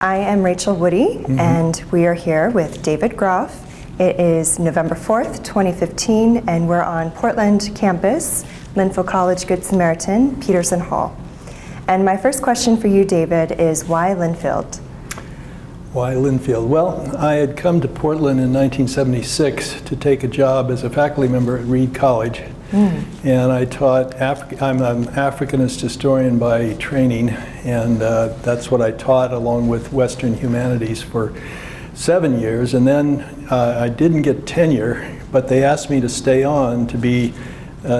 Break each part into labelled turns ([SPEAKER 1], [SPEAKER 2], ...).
[SPEAKER 1] I am Rachel Woody, and we are here with David Groff. It is November 4th, 2015, and we're on Portland campus, Linfield College, Good Samaritan, Peterson Hall. And my first question for you, David, is why Linfield?
[SPEAKER 2] Why Linfield? Well, I had come to Portland in 1976 to take a job as a faculty member at Reed College. And I taught, I'm an Africanist historian by training, and that's what I taught along with Western Humanities for 7 years. And then I didn't get tenure, but they asked me to stay on to be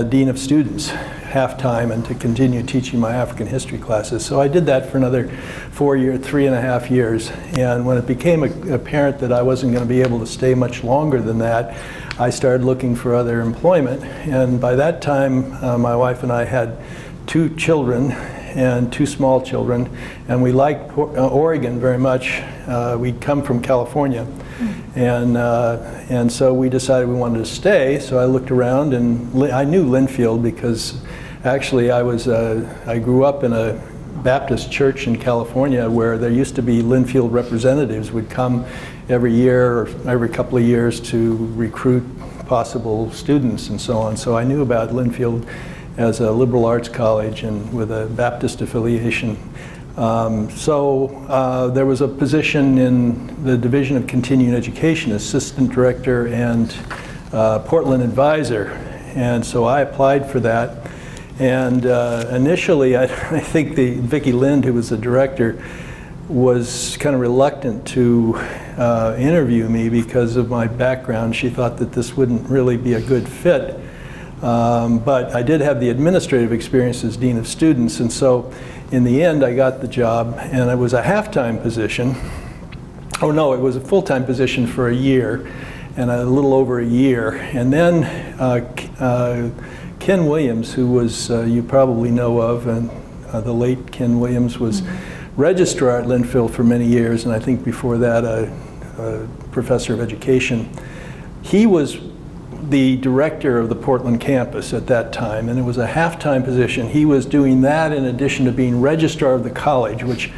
[SPEAKER 2] Dean of Students half-time and to continue teaching my African history classes. So I did that for another 3.5 years. And when it became apparent that I wasn't going to be able to stay much longer than that, I started looking for other employment. And by that time, my wife and I had 2 children and 2 small children, and we liked Oregon very much. We'd come from California, and so we decided we wanted to stay. So I looked around, and I knew Linfield because actually I grew up in a Baptist church in California where there used to be Linfield representatives would come every year or every couple of years to recruit possible students and so on. So I knew about Linfield as a liberal arts college and with a Baptist affiliation. So there was a position in the Division of Continuing Education, Assistant Director and Portland Advisor. And so I applied for that. And initially, I think Vicki Lind, who was the director, was kind of reluctant to interview me because of my background. She thought that this wouldn't really be a good fit. But I did have the administrative experience as Dean of Students, and so in the end I got the job, and it was a half-time position. Oh no, it was a full-time position for a year, and a little over a year. And then Ken Williams, who was, you probably know of, and the late Ken Williams was registrar at Linfield for many years, and I think before that a professor of education. He was the director of the Portland campus at that time, and it was a half-time position. He was doing that in addition to being registrar of the college, which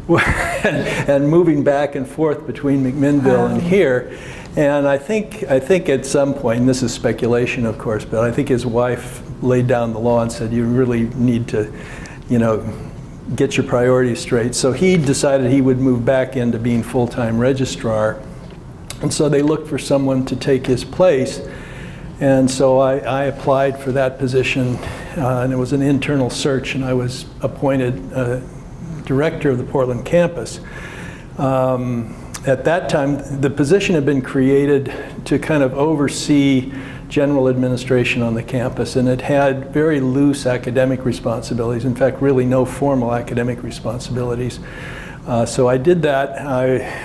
[SPEAKER 2] and moving back and forth between McMinnville and here. And I think at some point, and this is speculation of course, but I think his wife laid down the law and said, you really need to, get your priorities straight. So he decided he would move back into being full-time registrar. And so they looked for someone to take his place. And so I applied for that position, and it was an internal search, and I was appointed director of the Portland campus. At that time, the position had been created to kind of oversee general administration on the campus, and it had very loose academic responsibilities. In fact, really no formal academic responsibilities. So I did that.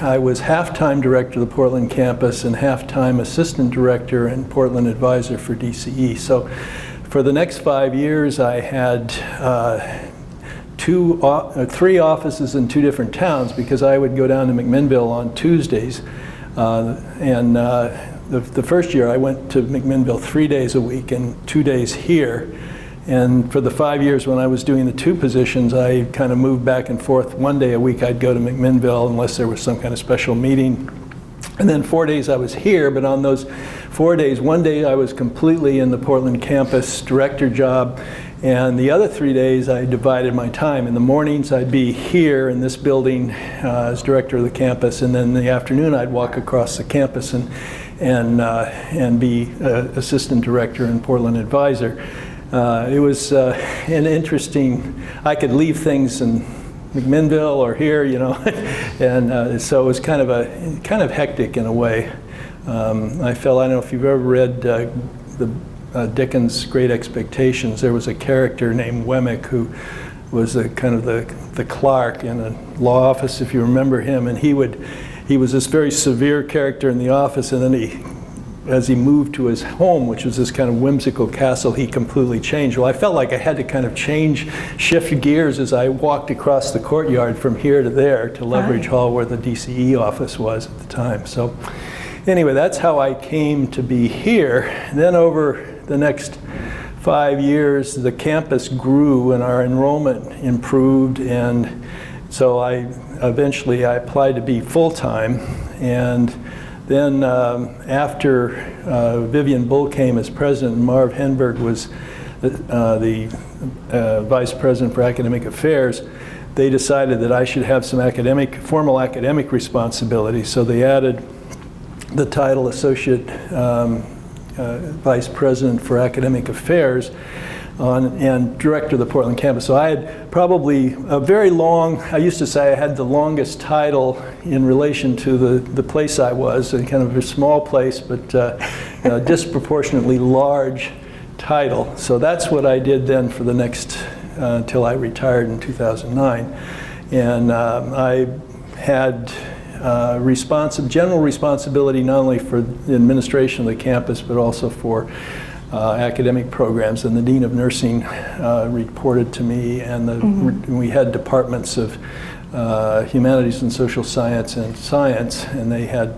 [SPEAKER 2] I was half-time director of the Portland campus and half-time assistant director and Portland advisor for DCE. So for the next 5 years, I had 3 offices in 2 different towns because I would go down to McMinnville on Tuesdays. The first year I went to McMinnville 3 days a week and 2 days here. And for the 5 years when I was doing the 2 positions, I kind of moved back and forth. 1 day a week I'd go to McMinnville unless there was some kind of special meeting. And then 4 days I was here, but on those 4 days, 1 day I was completely in the Portland campus director job, and the other 3 days I divided my time. In the mornings I'd be here in this building as director of the campus, and then in the afternoon I'd walk across the campus and be assistant director and Portland advisor. It was an interesting, I could leave things in McMinnville or here, and so it was kind of hectic in a way. I don't know if you've ever read Dickens' Great Expectations. There was a character named Wemmick who was kind of the clerk in a law office, if you remember him, and he was this very severe character in the office, and then as he moved to his home, which was this kind of whimsical castle, he completely changed. Well, I felt like I had to kind of shift gears as I walked across the courtyard from here to there to Leverage Hall, where the DCE office was at the time. So anyway, that's how I came to be here. And then over the next 5 years, the campus grew and our enrollment improved, and So eventually I applied to be full-time, and then after Vivian Bull came as president and Marv Henberg was the vice president for academic affairs, they decided that I should have some formal academic responsibility. So they added the title Associate Vice President for Academic Affairs and Director of the Portland campus. So I had probably a very long, I used to say I had the longest title in relation to the place I was, a kind of a small place, but disproportionately large title. So that's what I did then for the next, until I retired in 2009. And I had general responsibility not only for the administration of the campus, but also for academic programs. And the Dean of Nursing reported to me, and we had departments of humanities and social science and science, and they had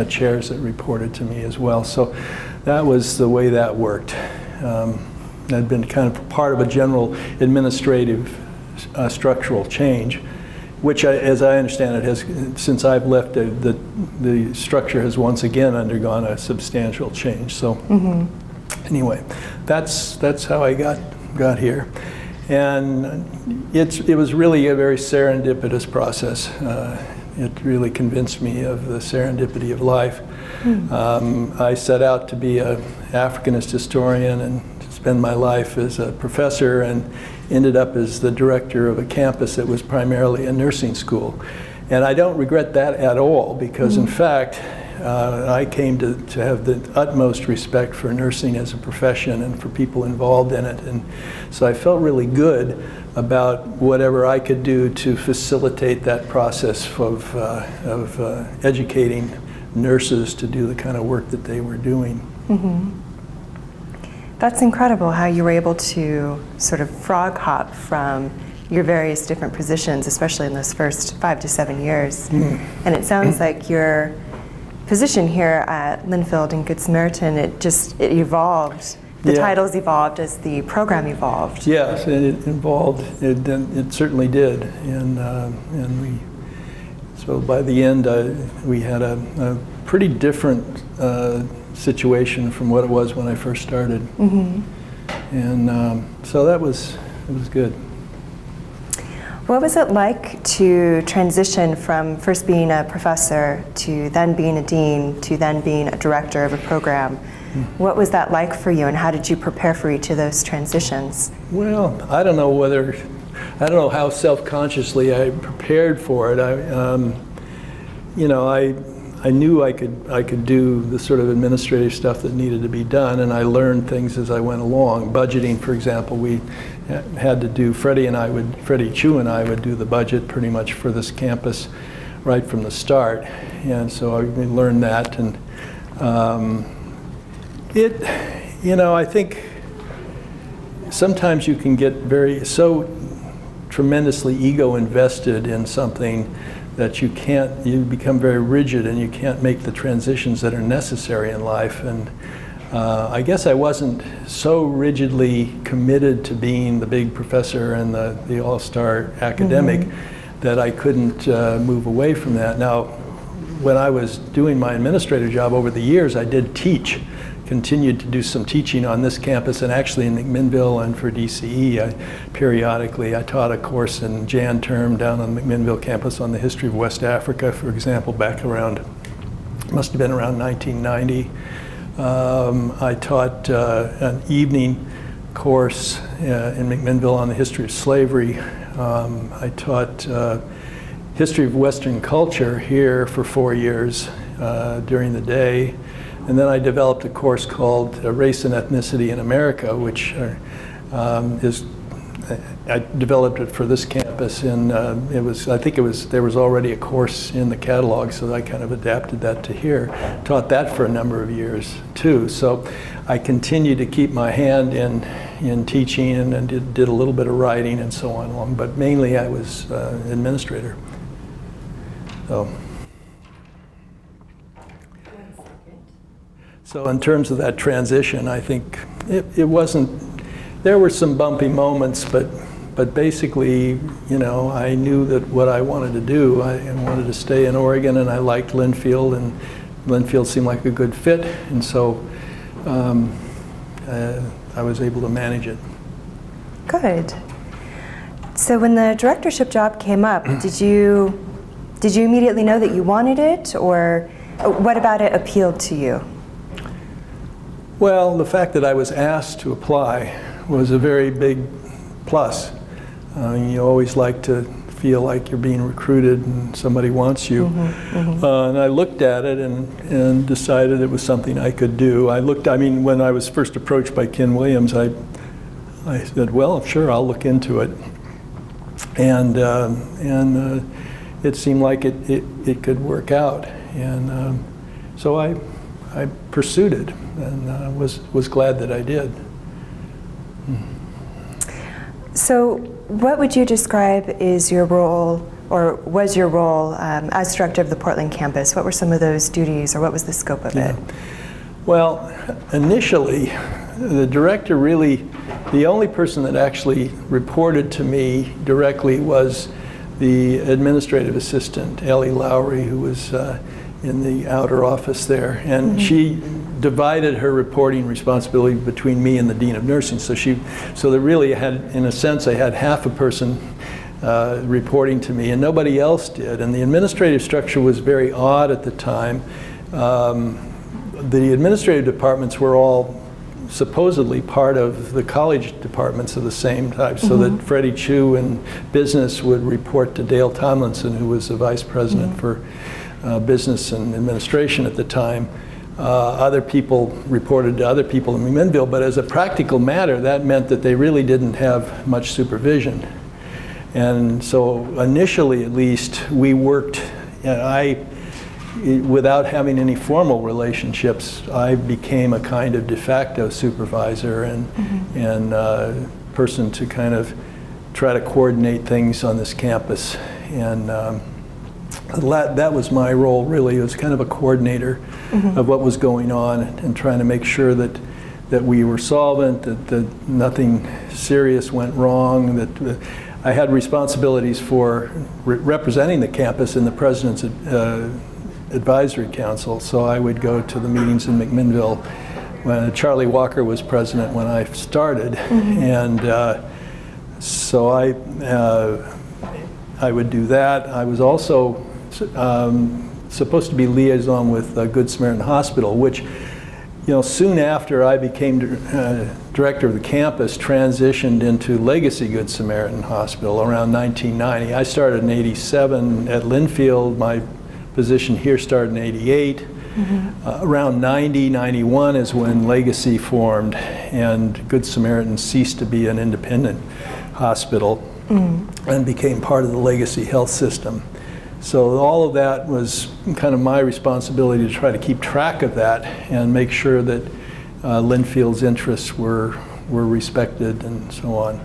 [SPEAKER 2] chairs that reported to me as well. So that was the way that worked. I'd been kind of part of a general administrative structural change, which, as I understand it, has, since I've left, the structure has once again undergone a substantial change. So anyway, that's how I got here, and it was really a very serendipitous process. It really convinced me of the serendipity of life. I set out to be an Africanist historian and spend my life as a professor, and ended up as the director of a campus that was primarily a nursing school. And I don't regret that at all, because in fact, I came to have the utmost respect for nursing as a profession and for people involved in it. And so I felt really good about whatever I could do to facilitate that process of educating nurses to do the kind of work that they were doing.
[SPEAKER 1] That's incredible how you were able to sort of frog hop from your various different positions, especially in those first 5 to 7 years. And it sounds like your position here at Linfield and Good Samaritan, it evolved. The titles evolved as the program evolved. Yes,
[SPEAKER 2] it evolved. It certainly did. So by the end, we had a pretty different situation from what it was when I first started. And so it was good.
[SPEAKER 1] What was it like to transition from first being a professor to then being a dean to then being a director of a program? What was that like for you, and how did you prepare for each of those transitions?
[SPEAKER 2] Well, I don't know how self-consciously I prepared for it. I knew I could do the sort of administrative stuff that needed to be done, and I learned things as I went along. Budgeting, for example, we had to do, Freddie Chu and I would do the budget pretty much for this campus right from the start. And so I learned that, and I think sometimes you can get so tremendously ego invested in something that you become very rigid, and you can't make the transitions that are necessary in life. And I guess I wasn't so rigidly committed to being the big professor and the all-star academic that I couldn't move away from that. Now, when I was doing my administrative job over the years, I did continued to do some teaching on this campus, and actually in McMinnville and for DCE. Periodically I taught a course in Jan term down on the McMinnville campus on the history of West Africa, for example, back around, must have been around 1990. I taught an evening course in McMinnville on the history of slavery. I taught history of Western culture here for 4 years during the day. And then I developed a course called Race and Ethnicity in America, which I developed it for this campus, and there was already a course in the catalog, so I kind of adapted that to here. Taught that for a number of years too. So I continued to keep my hand in teaching, and did a little bit of writing and so on, but mainly I was administrator. So in terms of that transition, I think it wasn't, there were some bumpy moments, but but basically, you know, I knew that what I wanted to do, I wanted to stay in Oregon, and I liked Linfield, and Linfield seemed like a good fit, and so I was able to manage it.
[SPEAKER 1] Good. So when the directorship job came up, did you immediately know that you wanted it, or what about it appealed to you?
[SPEAKER 2] Well, the fact that I was asked to apply was a very big plus. You always like to feel like you're being recruited and somebody wants you. And I looked at it and decided it was something I could do. I mean, when I was first approached by Ken Williams, I said, well, sure, I'll look into it. And it seemed like it could work out. And so I pursued it, and was glad that I did.
[SPEAKER 1] So what would you describe is your role, or was your role, as director of the Portland campus? What were some of those duties, or what was the scope of it?
[SPEAKER 2] Well, initially, the director really, the only person that actually reported to me directly was the administrative assistant, Ellie Lowry, who was in the outer office there. And she divided her reporting responsibility between me and the Dean of Nursing. So they really had, in a sense, I had half a person reporting to me, and nobody else did. And the administrative structure was very odd at the time. The administrative departments were all supposedly part of the college departments of the same type, so that Freddie Chu in business would report to Dale Tomlinson, who was the vice president for business and administration at the time. Other people reported to other people in McMinnville, but as a practical matter, that meant that they really didn't have much supervision. And so initially, at least, we worked, without having any formal relationships, I became a kind of de facto supervisor and person to kind of try to coordinate things on this campus. And that was my role, really. It was kind of a coordinator of what was going on and trying to make sure that we were solvent, that nothing serious went wrong, that I had responsibilities for representing the campus in the president's advisory council. So I would go to the meetings in McMinnville when Charlie Walker was president when I started. And so I would do that. I was also supposed to be liaison with Good Samaritan Hospital, which, soon after I became director of the campus, transitioned into Legacy Good Samaritan Hospital around 1990. I started in '87 at Linfield. My position here started in '88. Around 90, 91 is when Legacy formed, and Good Samaritan ceased to be an independent hospital and became part of the Legacy health system. So all of that was kind of my responsibility to try to keep track of that and make sure that Linfield's interests were respected and so on.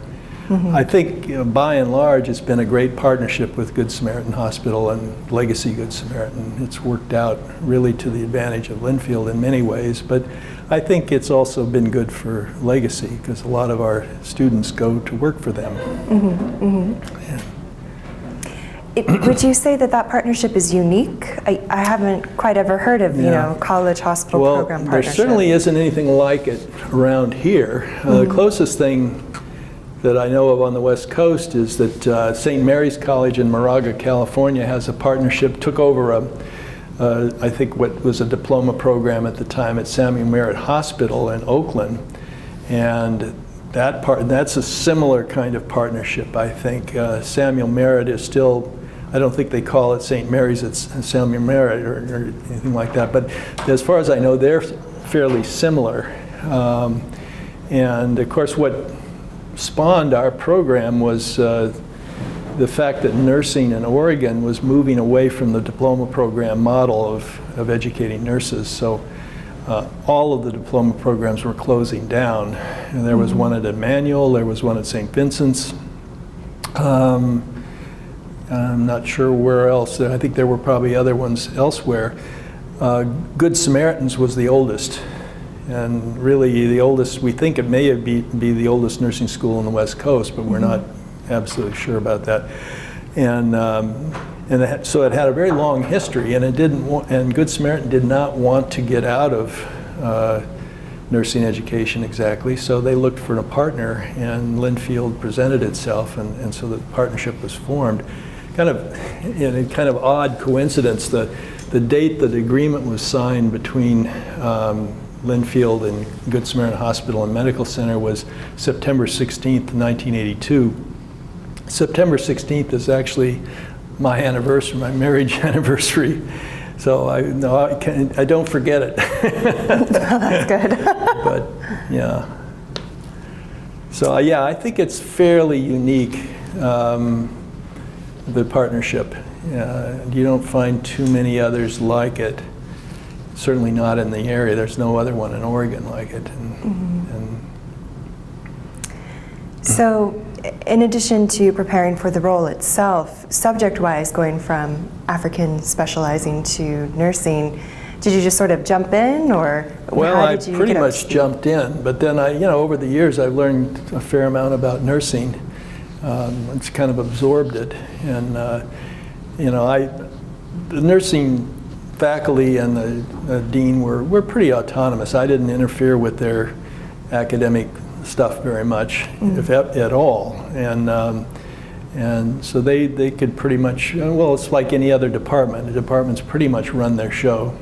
[SPEAKER 2] I think by and large it's been a great partnership with Good Samaritan Hospital and Legacy Good Samaritan. It's worked out really to the advantage of Linfield in many ways, but I think it's also been good for Legacy because a lot of our students go to work for them. Yeah.
[SPEAKER 1] Would you say that partnership is unique? I haven't quite ever heard of, college hospital program partnership.
[SPEAKER 2] There certainly isn't anything like it around here. The closest thing that I know of on the West Coast is that St. Mary's College in Moraga, California has a partnership, took over I think what was a diploma program at the time at Samuel Merritt Hospital in Oakland. And that's a similar kind of partnership, I think. Samuel Merritt is still, I don't think they call it St. Mary's, it's Samuel Merritt or anything like that. But as far as I know, they're fairly similar. And of course, what spawned our program was the fact that nursing in Oregon was moving away from the diploma program model of educating nurses. So all of the diploma programs were closing down. And there was one at Emmanuel, there was one at St. Vincent's. I'm not sure where else. I think there were probably other ones elsewhere. Good Samaritans was the oldest. And really the oldest, we think it may be the oldest nursing school on the West Coast, but we're not absolutely sure about that. And so it had a very long history, and and Good Samaritan did not want to get out of nursing education exactly, so they looked for a partner, and Linfield presented itself, and so the partnership was formed. Kind of, in a kind of odd coincidence, the date that the agreement was signed between Linfield and Good Samaritan Hospital and Medical Center was September 16th, 1982. September 16th is actually my anniversary, my marriage anniversary. So I don't forget it.
[SPEAKER 1] That's good.
[SPEAKER 2] But yeah. So yeah, I think it's fairly unique, the partnership. You don't find too many others like it. Certainly not in the area. There's no other one in Oregon like it.
[SPEAKER 1] So, in addition to preparing for the role itself, subject-wise, going from African specializing to nursing, did you just sort of jump in, or
[SPEAKER 2] well,
[SPEAKER 1] how
[SPEAKER 2] I
[SPEAKER 1] did you
[SPEAKER 2] pretty
[SPEAKER 1] get up to
[SPEAKER 2] much
[SPEAKER 1] speed?
[SPEAKER 2] jumped in, but then over the years, I've learned a fair amount about nursing. It's kind of absorbed it, and the nursing faculty and the dean were pretty autonomous. I didn't interfere with their academic stuff very much, if at all, and so they could pretty much, well, it's like any other department. The departments pretty much run their show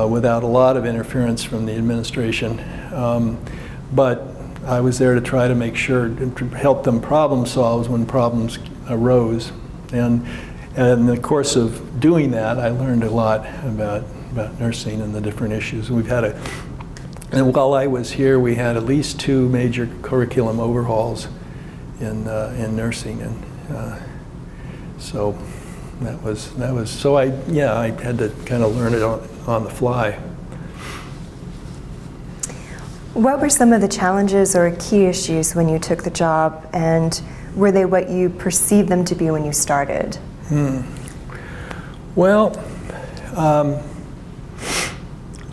[SPEAKER 2] without a lot of interference from the administration. But I was there to try to make sure, to help them problem solve when problems arose. And in the course of doing that, I learned a lot about nursing and the different issues. And while I was here, we had at least 2 major curriculum overhauls in nursing, and so that was so I had to kind of learn it on the fly.
[SPEAKER 1] What were some of the challenges or key issues when you took the job, and were they what you perceived them to be when you started?
[SPEAKER 2] Well,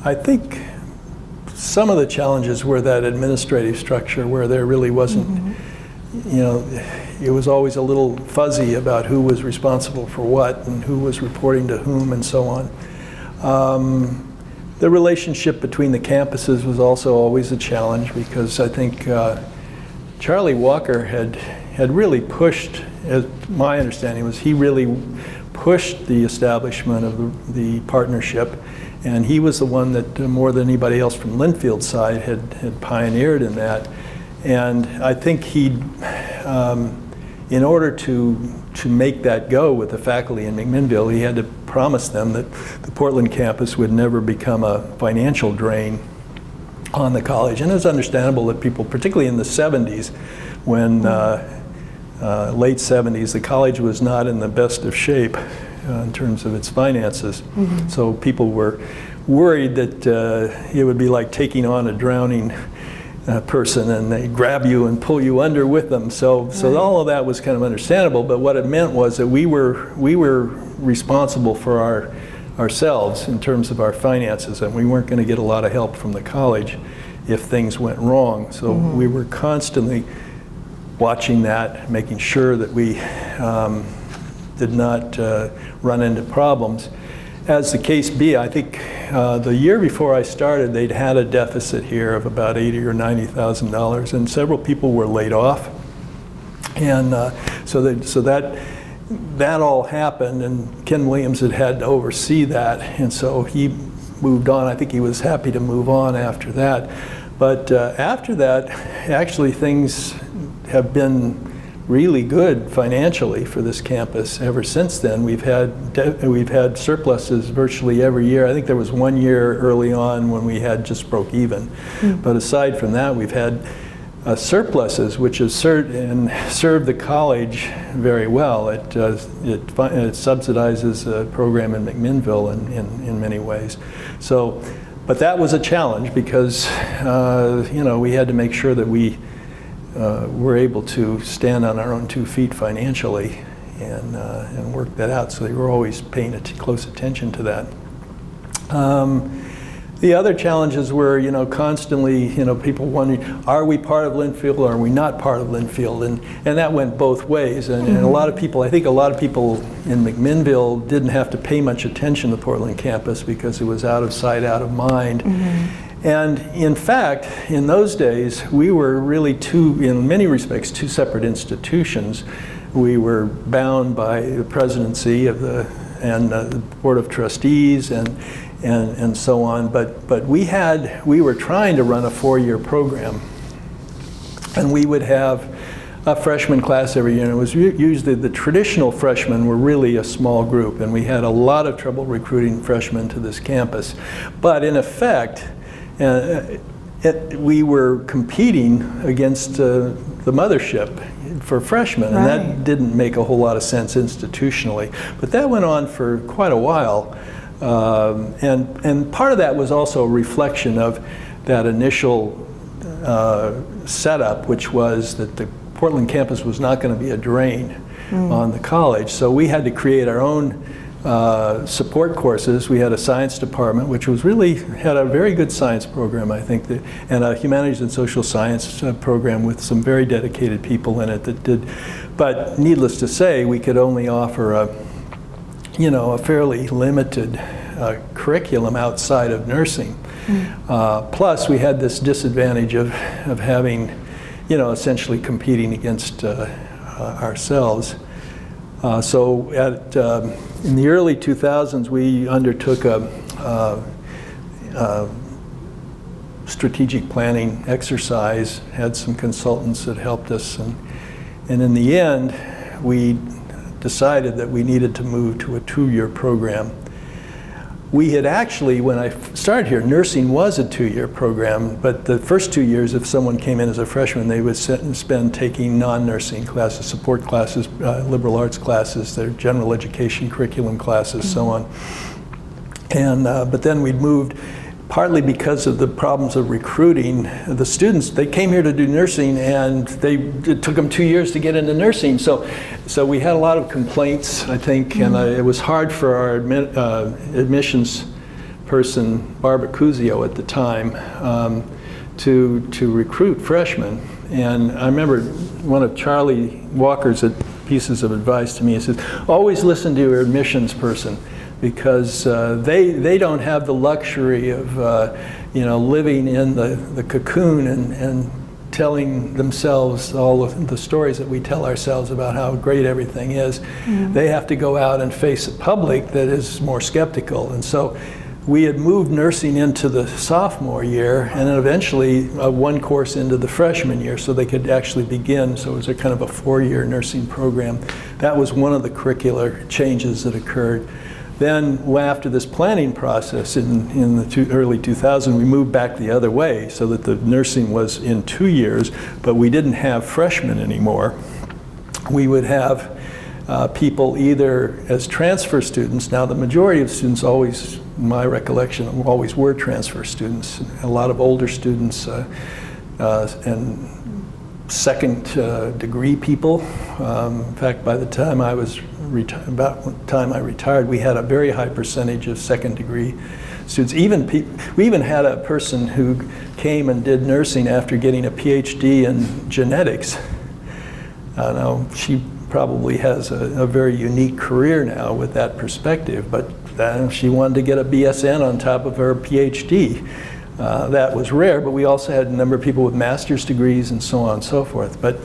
[SPEAKER 2] I think some of the challenges were that administrative structure where there really wasn't, it was always a little fuzzy about who was responsible for what and who was reporting to whom and so on. The relationship between the campuses was also always a challenge, because I think Charlie Walker had really pushed, as my understanding was, he really pushed the establishment of the partnership, and he was the one that more than anybody else from Linfield's side had pioneered in that. And I think in order to make that go with the faculty in McMinnville, he had to promise them that the Portland campus would never become a financial drain on the college. And it's understandable that people, particularly in the 70s, when late 70s, the college was not in the best of shape in terms of its finances. So people were worried that it would be like taking on a drowning person, and they grab you and pull you under with them. So all of that was kind of understandable, but what it meant was that we were responsible for ourselves in terms of our finances, and we weren't going to get a lot of help from the college if things went wrong. So we were constantly watching that, making sure that we did not run into problems. As the case be, I think the year before I started, they'd had a deficit here of about $80,000 or $90,000, and several people were laid off. And so that all happened, and Ken Williams had to oversee that, and so he moved on. I think he was happy to move on after that. But after that, actually things have been really good financially for this campus ever since then. We've had surpluses virtually every year. I think there was one year early on when we had just broke even. But aside from that, we've had surpluses, which has served the college very well. It subsidizes a program in McMinnville in many ways. So, but that was a challenge because we had to make sure that we were able to stand on our own 2 feet financially and work that out. So they were always paying close attention to that. The other challenges were, constantly, people wondering, are we part of Linfield or are we not part of Linfield? And that went both ways. And a lot of people, I think a lot of people in McMinnville didn't have to pay much attention to the Portland campus because it was out of sight, out of mind. And in fact, in those days, we were really in many respects, two separate institutions. We were bound by the presidency of the Board of Trustees and so on, but we were trying to run a 4-year program, and we would have a freshman class every year, and it was usually the traditional freshmen were really a small group, and we had a lot of trouble recruiting freshmen to this campus. But in effect, we were competing against the mothership for freshmen, and that didn't make a whole lot of sense institutionally. But that went on for quite a while. And part of that was also a reflection of that initial setup, which was that the Portland campus was not going to be a drain on the college. So we had to create our own support courses. We had a science department, which was had a very good science program, I think, and a humanities and social science program with some very dedicated people in it that did. But needless to say, we could only offer a fairly limited curriculum outside of nursing. Plus, we had this disadvantage of having, essentially competing against ourselves. So in the early 2000s, we undertook a strategic planning exercise, had some consultants that helped us, and in the end, we decided that we needed to move to a 2-year program. We had actually, when I started here, nursing was a 2-year program, but the first 2 years, if someone came in as a freshman, they would spend taking non-nursing classes, support classes, liberal arts classes, their general education curriculum classes, so on. And but then we'd moved, partly because of the problems of recruiting the students. They came here to do nursing, and it took them 2 years to get into nursing. So we had a lot of complaints, I think, and it was hard for our admissions person, Barbara Cusio at the time, to recruit freshmen. And I remember one of Charlie Walker's pieces of advice to me. He says, always listen to your admissions person, because they don't have the luxury of living in the cocoon and telling themselves all of the stories that we tell ourselves about how great everything is. They have to go out and face a public that is more skeptical. And so we had moved nursing into the sophomore year, and then eventually one course into the freshman year, so they could actually begin. So it was a kind of a 4-year nursing program. That was one of the curricular changes that occurred. Then, after this planning process in the early 2000s, we moved back the other way, so that the nursing was in 2 years, but we didn't have freshmen anymore. We would have people either as transfer students. Now, the majority of students always, in my recollection, always were transfer students. A lot of older students and second degree people. In fact, by the time I was about the time I retired, we had a very high percentage of second degree students. We even had a person who came and did nursing after getting a PhD in genetics. Now, she probably has a very unique career now with that perspective, but she wanted to get a BSN on top of her PhD. That was rare, but we also had a number of people with master's degrees and so on and so forth. But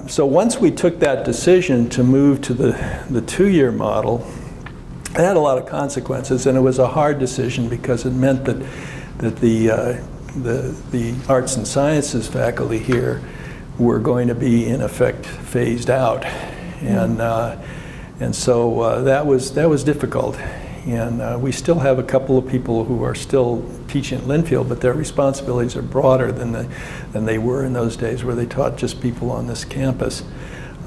[SPEAKER 2] so once we took that decision to move to the 2-year model, it had a lot of consequences, and it was a hard decision because it meant that the arts and sciences faculty here were going to be in effect phased out, and so that was difficult. And we still have a couple of people who are still teaching at Linfield, but their responsibilities are broader than they were in those days, where they taught just people on this campus.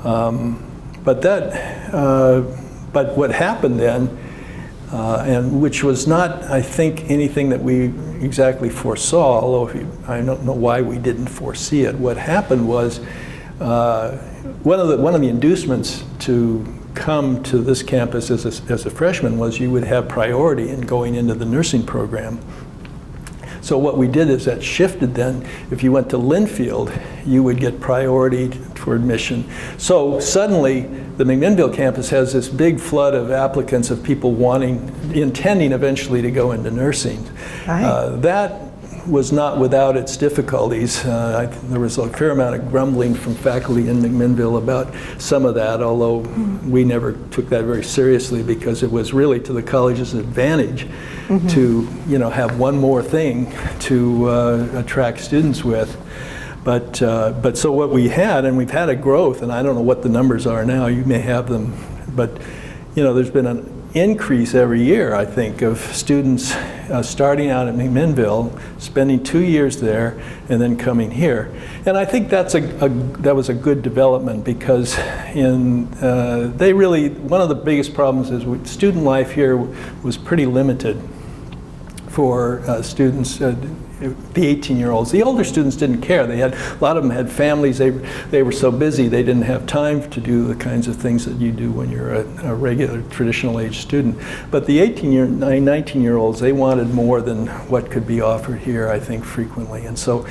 [SPEAKER 2] But what happened then, and which was not, I think, anything that we exactly foresaw, although I don't know why we didn't foresee it. What happened was one of the inducements to come to this campus as a freshman was you would have priority in going into the nursing program. So what we did is that shifted then. If you went to Linfield, you would get priority for admission. So suddenly, the McMinnville campus has this big flood of applicants of people intending eventually to go into nursing.
[SPEAKER 1] Right.
[SPEAKER 2] That was not without its difficulties. There was a fair amount of grumbling from faculty in McMinnville about some of that, although we never took that very seriously because it was really to the college's advantage to have one more thing to attract students with. But so what we had, and we've had a growth, and I don't know what the numbers are now, you may have them, but there's been an increase every year, I think, of students starting out at McMinnville, spending 2 years there, and then coming here. And I think that was a good development because one of the biggest problems is student life here was pretty limited for students. The 18-year-olds. The older students didn't care. A lot of them had families. They were so busy they didn't have time to do the kinds of things that you do when you're a regular traditional age student. But the 19-year-olds, they wanted more than what could be offered here, I think, frequently. And so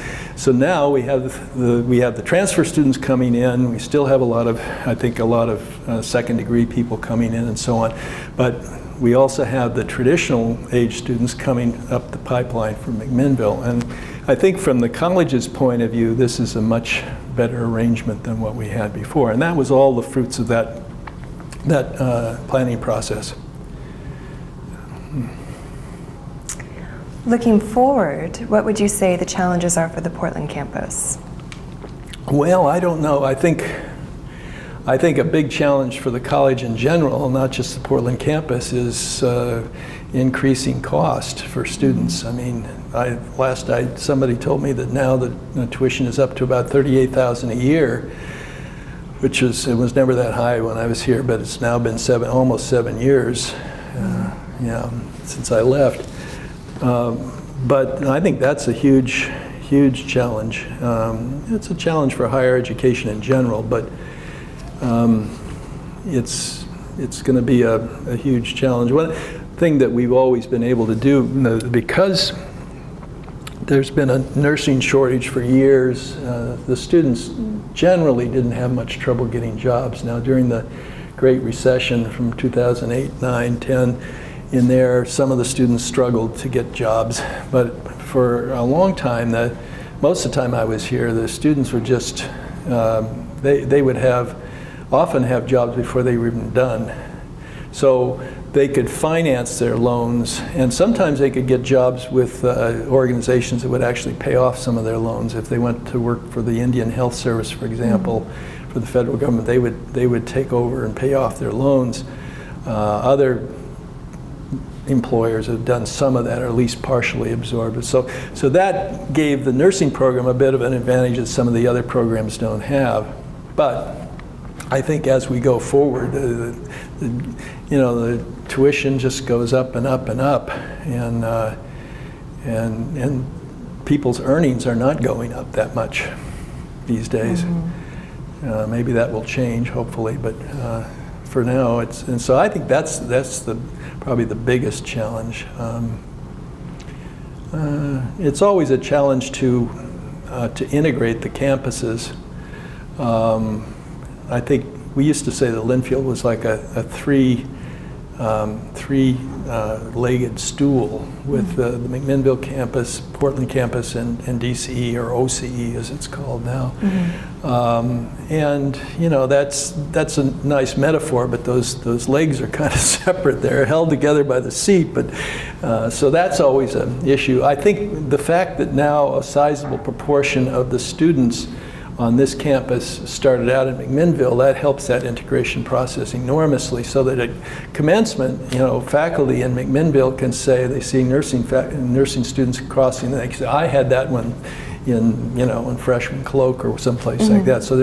[SPEAKER 2] now we have the transfer students coming in. We still have a lot of second degree people coming in and so on. But we also have the traditional age students coming up the pipeline from McMinnville. And I think from the college's point of view, this is a much better arrangement than what we had before. And that was all the fruits of that planning process.
[SPEAKER 1] Looking forward, what would you say the challenges are for the Portland campus?
[SPEAKER 2] Well, I don't know. I think a big challenge for the college in general, not just the Portland campus, is increasing cost for students. I mean, somebody told me that now the tuition is up to about $38,000 a year, it was never that high when I was here, but it's now been almost 7 years, since I left. But I think that's a huge challenge. It's a challenge for higher education in general, but it's going to be a huge challenge. One thing that we've always been able to do, because there's been a nursing shortage for years, the students generally didn't have much trouble getting jobs. Now, during the Great Recession from 2008, 9, 10, in there, some of the students struggled to get jobs. But for a long time, most of the time I was here, the students were just, they would often have jobs before they were even done. So they could finance their loans, and sometimes they could get jobs with organizations that would actually pay off some of their loans. If they went to work for the Indian Health Service, for example, for the federal government, they would take over and pay off their loans. Other employers have done some of that, or at least partially absorbed it. So that gave the nursing program a bit of an advantage that some of the other programs don't have. But I think as we go forward, the tuition just goes up and up and up, and people's earnings are not going up that much these days. Maybe that will change, hopefully, but for now, and so I think that's probably the biggest challenge. It's always a challenge to integrate the campuses. I think we used to say that Linfield was like a three-legged stool with the McMinnville campus, Portland campus, and DCE, or OCE as it's called now. And that's a nice metaphor, but those legs are kind of separate. They're held together by the seat, but so that's always an issue. I think the fact that now a sizable proportion of the students on this campus started out at McMinnville, that helps that integration process enormously, so that at commencement, faculty in McMinnville can say they see nursing students crossing, and they can say, I had that one in freshman cloak or someplace like that. So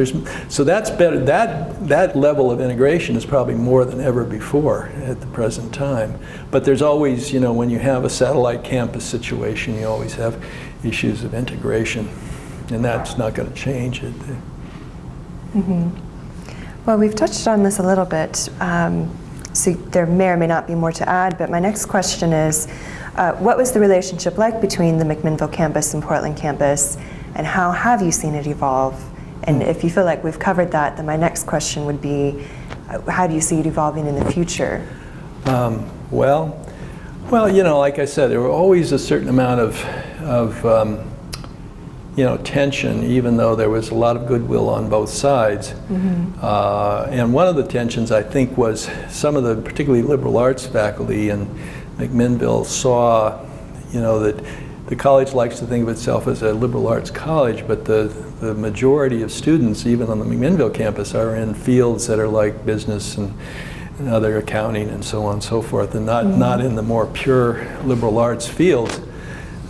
[SPEAKER 2] that's better. That level of integration is probably more than ever before at the present time. But there's always, when you have a satellite campus situation, you always have issues of integration. And that's not going to change it.
[SPEAKER 1] Well, Well, we've touched on this a little bit, so there may or may not be more to add, but my next question is, what was the relationship like between the McMinnville campus and Portland campus, and how have you seen it evolve? And if you feel like we've covered that, then my next question would be, how do you see it evolving in the future?
[SPEAKER 2] Well, you know, like I said, there were always a certain amount of you know, tension, even though there was a lot of goodwill on both sides. And one of the tensions, I think, was some of the particularly liberal arts faculty in McMinnville saw, you know, that the college likes to think of itself as a liberal arts college, but the majority of students, even on the McMinnville campus, are in fields that are like business and other accounting and so on and so forth, and not in the more pure liberal arts fields.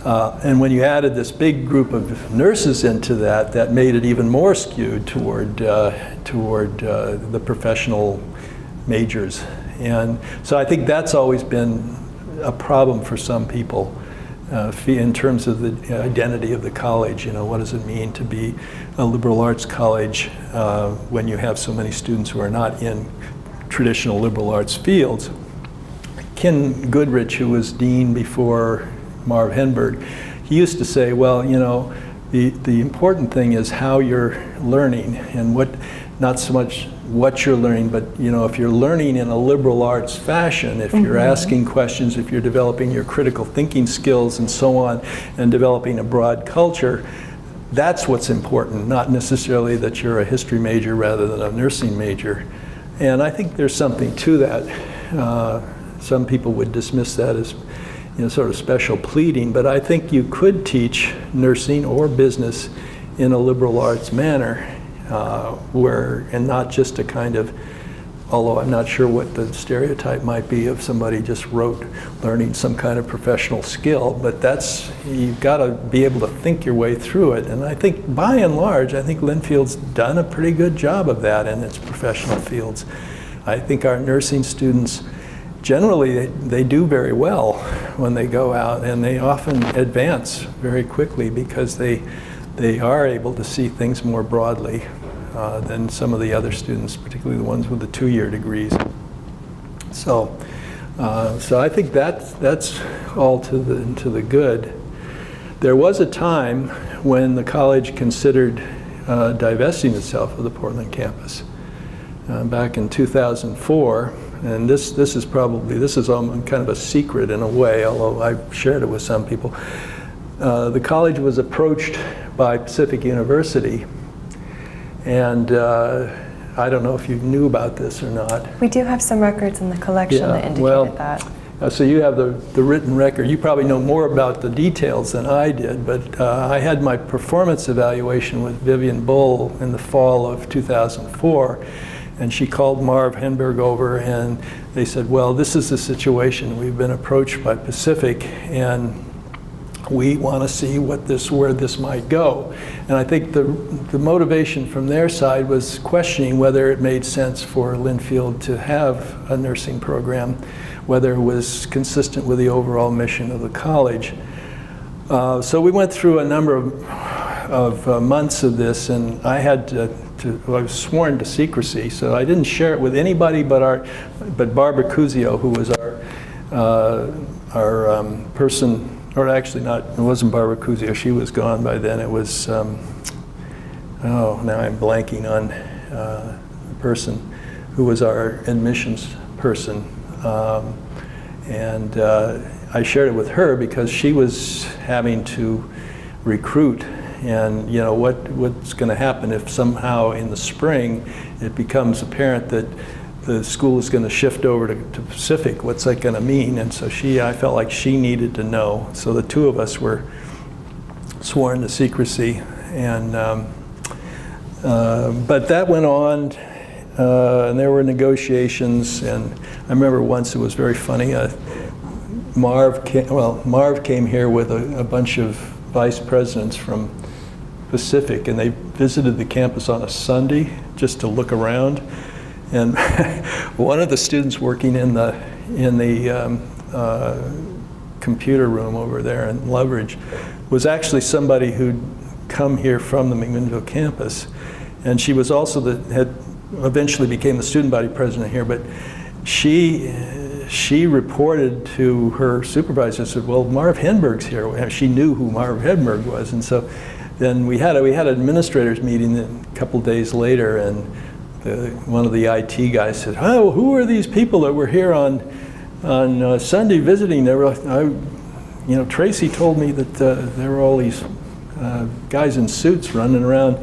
[SPEAKER 2] And when you added this big group of nurses into that, that made it even more skewed toward the professional majors. And so I think that's always been a problem for some people in terms of the identity of the college. You know, what does it mean to be a liberal arts college when you have so many students who are not in traditional liberal arts fields? Ken Goodrich, who was dean before Marv Henberg, he used to say, well, you know, the important thing is how you're learning, and not so much what you're learning, but, you know, if you're learning in a liberal arts fashion, if you're asking questions, if you're developing your critical thinking skills and so on, and developing a broad culture, that's what's important, not necessarily that you're a history major rather than a nursing major. And I think there's something to that. Some people would dismiss that as, you know, sort of special pleading, but I think you could teach nursing or business in a liberal arts manner, and not just a kind of, although I'm not sure what the stereotype might be of somebody just learning some kind of professional skill, but you've got to be able to think your way through it. And I think by and large, I think Linfield's done a pretty good job of that in its professional fields. I think our nursing students, generally, they do very well when they go out, and they often advance very quickly because they are able to see things more broadly than some of the other students, particularly the ones with the 2-year degrees. So I think that's all to the good. There was a time when the college considered divesting itself of the Portland campus. Back in 2004, and this is kind of a secret in a way, although I've shared it with some people. The college was approached by Pacific University, and I don't know if you knew about this or not.
[SPEAKER 1] We do have some records in the collection that indicated that.
[SPEAKER 2] So you have the written record. You probably know more about the details than I did, but I had my performance evaluation with Vivian Bull in the fall of 2004, and she called Marv Henberg over, and they said, well, this is the situation. We've been approached by Pacific, and we want to see where this might go. And I think the motivation from their side was questioning whether it made sense for Linfield to have a nursing program, whether it was consistent with the overall mission of the college. So we went through a number of months of this, and I was sworn to secrecy, so I didn't share it with anybody but Barbara Cusio, who was our person. Or actually not, it wasn't Barbara Cusio, she was gone by then. It was, now I'm blanking on the person who was our admissions person. And I shared it with her because she was having to recruit, and you know, what's gonna happen if somehow in the spring it becomes apparent that the school is going to shift over to Pacific. What's that going to mean? And so I felt like she needed to know. So the two of us were sworn to secrecy, and but that went on, and there were negotiations. And I remember once it was very funny. Marv came here with a bunch of vice presidents from Pacific, and they visited the campus on a Sunday just to look around. And one of the students working in the computer room over there in Loveridge was actually somebody who'd come here from the McMinnville campus, and she was also had eventually became the student body president here, but she reported to her supervisor, said, well, Marv Henberg's here. She knew who Marv Henberg was. And so then we had an administrators meeting a couple days later, and one of the IT guys said, oh, who are these people that were here on Sunday visiting? They were, Tracy told me that there were all these guys in suits running around.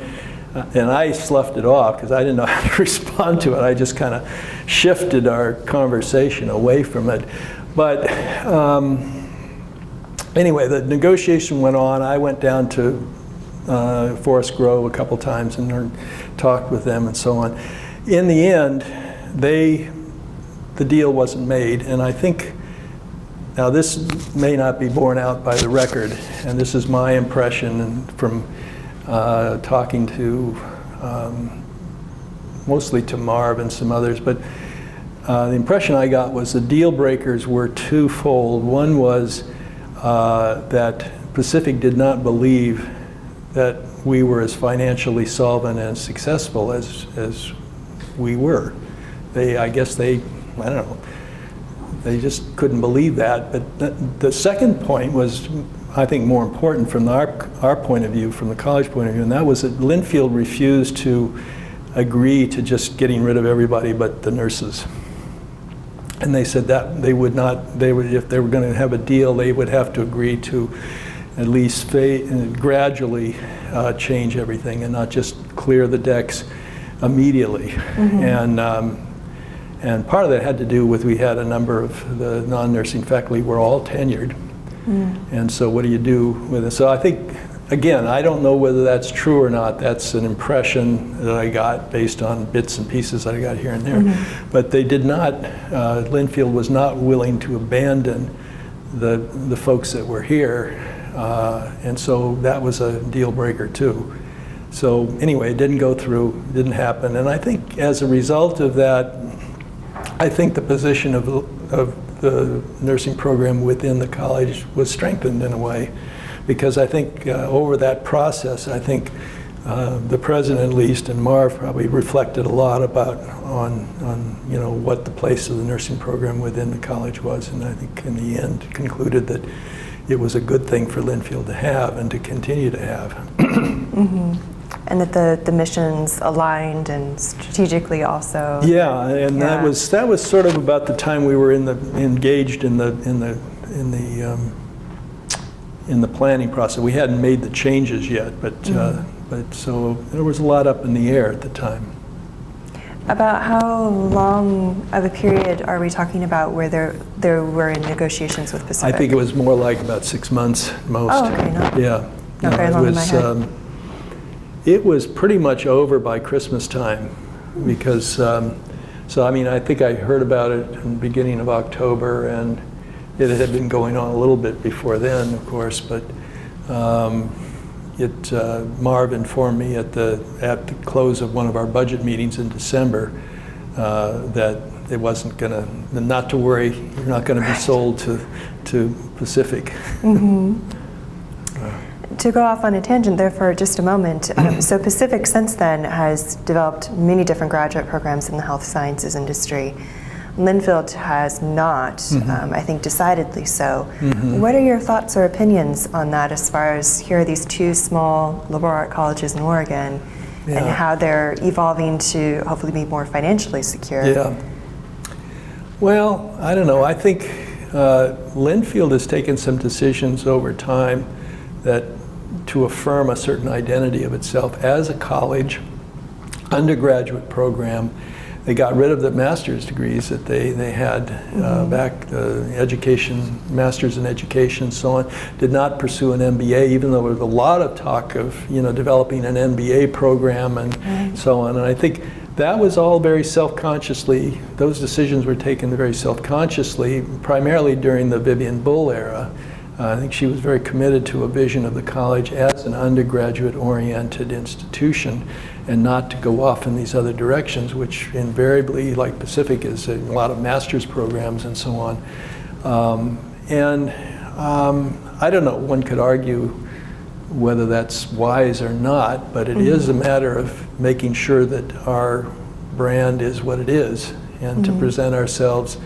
[SPEAKER 2] And I sloughed it off because I didn't know how to respond to it. I just kind of shifted our conversation away from it. But anyway, the negotiation went on. I went down to Forest Grove a couple times and talked with them and so on. In the end, the deal wasn't made, and I think, now this may not be borne out by the record, and this is my impression and from talking to mostly to Marv and some others, but the impression I got was the deal breakers were twofold. One was that Pacific did not believe that we were as financially solvent and successful as we were. I don't know, they just couldn't believe that. But the second point was, I think, more important from our point of view, from the college point of view, and that was that Linfield refused to agree to just getting rid of everybody but the nurses. And they said that they would not, if they were going to have a deal, they would have to agree to at least gradually change everything and not just clear the decks immediately. Mm-hmm. And part of that had to do with, we had a number of the non-nursing faculty were all tenured. And so what do you do with it? So I think, again, I don't know whether that's true or not. That's an impression that I got based on bits and pieces that I got here and there. Mm-hmm. But they did not, Linfield was not willing to abandon the folks that were here. And so that was a deal breaker too. So anyway, it didn't go through, didn't happen. And I think as a result of that, I think the position of the nursing program within the college was strengthened in a way, because I think over that process, I think the president, at least, and Marv probably reflected a lot on what the place of the nursing program within the college was, and I think in the end concluded that it was a good thing for Linfield to have and to continue to have.
[SPEAKER 1] Mm-hmm. And that the missions aligned and strategically also.
[SPEAKER 2] Yeah, and that was sort of about the time we were engaged in the planning process. We hadn't made the changes yet, but so there was a lot up in the air at the time.
[SPEAKER 1] About how long of a period are we talking about where there were negotiations with Pacific?
[SPEAKER 2] I think it was more like about 6 months most.
[SPEAKER 1] Oh, okay, not very long in my head.
[SPEAKER 2] It was pretty much over by Christmas time, because, so I mean, I think I heard about it in the beginning of October, and it had been going on a little bit before then, of course, but Marv informed me at the close of one of our budget meetings in December that it wasn't gonna, not to worry, you're not gonna be sold to Pacific. Mm-hmm.
[SPEAKER 1] To go off on a tangent there for just a moment, so Pacific since then has developed many different graduate programs in the health sciences industry. Linfield has not, mm-hmm. I think decidedly so. Mm-hmm. What are your thoughts or opinions on that, as far as here are these two small liberal art colleges in Oregon, and how they're evolving to hopefully be more financially secure?
[SPEAKER 2] Yeah. Well, I don't know. I think Linfield has taken some decisions over time that to affirm a certain identity of itself as a college, undergraduate program. They got rid of the master's degrees that they had back, education, master's in education, so on. Did not pursue an MBA, even though there was a lot of talk of developing an MBA program and so on. And I think that was all very self-consciously, those decisions were taken very self-consciously, primarily during the Vivian Bull era. I think she was very committed to a vision of the college as an undergraduate-oriented institution, and not to go off in these other directions, which invariably, like Pacific, is a lot of master's programs and so on. I don't know, one could argue whether that's wise or not, but it is a matter of making sure that our brand is what it is, and to present ourselves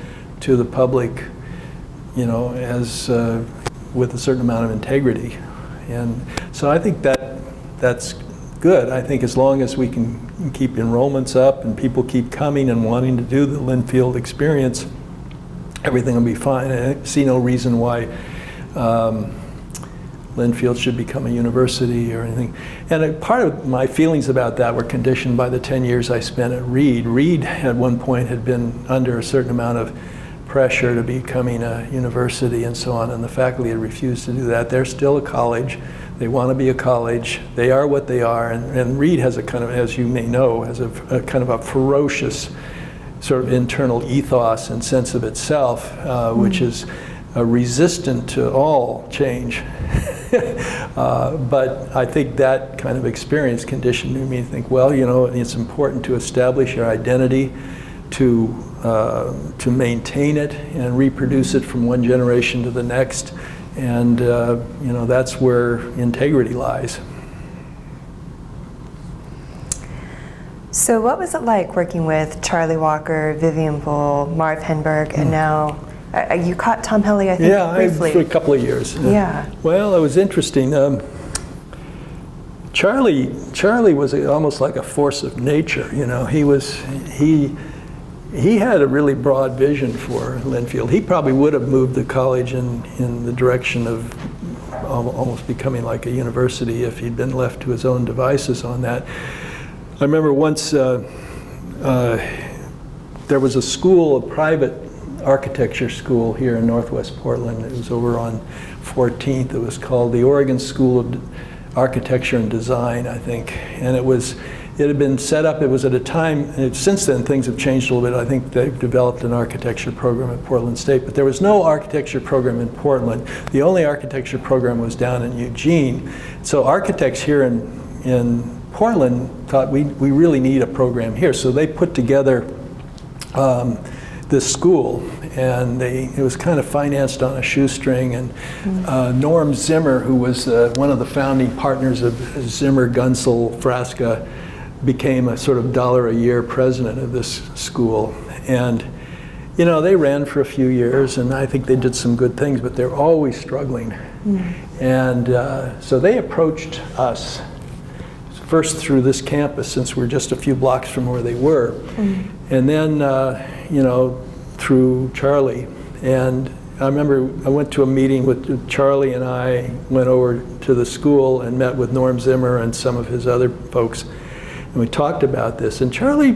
[SPEAKER 2] to the public, you know, as with a certain amount of integrity. And so I think that's good. I think as long as we can keep enrollments up and people keep coming and wanting to do the Linfield experience, everything will be fine. I see no reason why Linfield should become a university or anything. And part of my feelings about that were conditioned by the 10 years I spent at Reed. Reed at one point had been under a certain amount of pressure to becoming a university and so on, and the faculty had refused to do that. They're still a college. They want to be a college. They are what they are, and Reed has a kind of, as you may know, has a kind of a ferocious sort of internal ethos and sense of itself, which is resistant to all change. But I think that kind of experience conditioned me to think, well, you know, it's important to establish your identity, to maintain it and reproduce it from one generation to the next, and you know, that's where integrity lies.
[SPEAKER 1] So what was it like working with Charlie Walker, Vivian Bull, Marv Henberg, and now you caught Tom Helly, I think, briefly?
[SPEAKER 2] For a couple of years.
[SPEAKER 1] Yeah. Well,
[SPEAKER 2] it was interesting. Charlie was almost like a force of nature. You know, he had a really broad vision for Linfield. He probably would have moved the college in the direction of almost becoming like a university if he'd been left to his own devices on that. I remember once there was a school, a private architecture school here in Northwest Portland. It was over on 14th. It was called the Oregon School of Architecture and Design, I think. And it had been set up, it was at a time, and since then things have changed a little bit. I think they've developed an architecture program at Portland State, but there was no architecture program in Portland. The only architecture program was down in Eugene. So architects here in Portland thought we really need a program here. So they put together this school, and it was kind of financed on a shoestring, and Norm Zimmer, who was one of the founding partners of Zimmer, Gunsel, Frasca, became a sort of $1 a year president of this school. And you know, they ran for a few years, and I think they did some good things, but they're always struggling. And so they approached us first through this campus, since we're just a few blocks from where they were, and then you know, through Charlie. And I remember I went to a meeting with Charlie, and I went over to the school and met with Norm Zimmer and some of his other folks, and we talked about this. And Charlie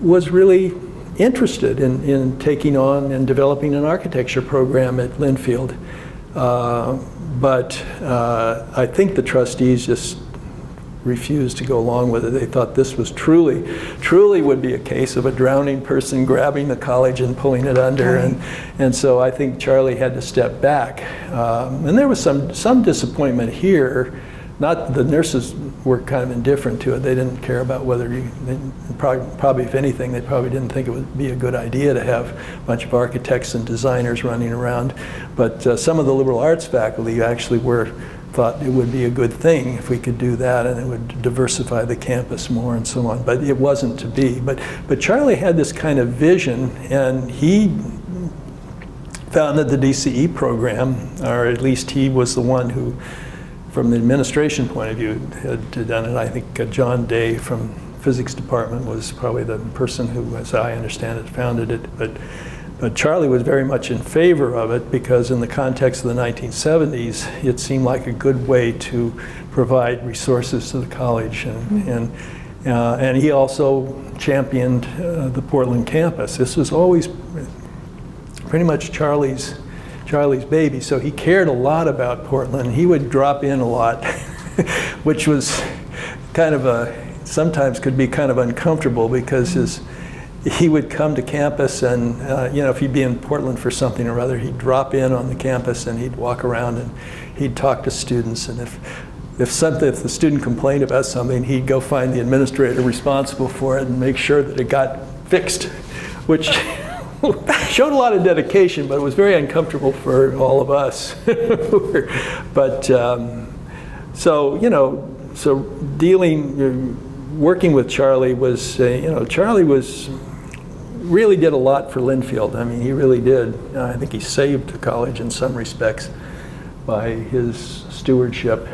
[SPEAKER 2] was really interested in taking on and developing an architecture program at Linfield, but I think the trustees just refused to go along with it. They thought this was truly would be a case of a drowning person grabbing the college and pulling it under, and so I think Charlie had to step back. And there was some disappointment here. Not the nurses were kind of indifferent to it. They didn't care about whether probably if anything, they probably didn't think it would be a good idea to have a bunch of architects and designers running around. But some of the liberal arts faculty actually thought it would be a good thing if we could do that, and it would diversify the campus more and so on. But it wasn't to be. But Charlie had this kind of vision, and he founded the DCE program, or at least he was the one who, from the administration point of view, had done it. I think John Day from physics department was probably the person who, as I understand it, founded it. But Charlie was very much in favor of it, because in the context of the 1970s, it seemed like a good way to provide resources to the college. And he also championed the Portland campus. This was always pretty much Charlie's baby, so he cared a lot about Portland. He would drop in a lot, which was kind of sometimes could be kind of uncomfortable, because he would come to campus, and you know, if he'd be in Portland for something or other, he'd drop in on the campus and he'd walk around and he'd talk to students, and if the student complained about something, he'd go find the administrator responsible for it and make sure that it got fixed, which showed a lot of dedication, but it was very uncomfortable for all of us. But so, you know, so dealing working with Charlie was, Charlie really did a lot for Linfield. I mean, he really did. I think he saved the college in some respects by his stewardship.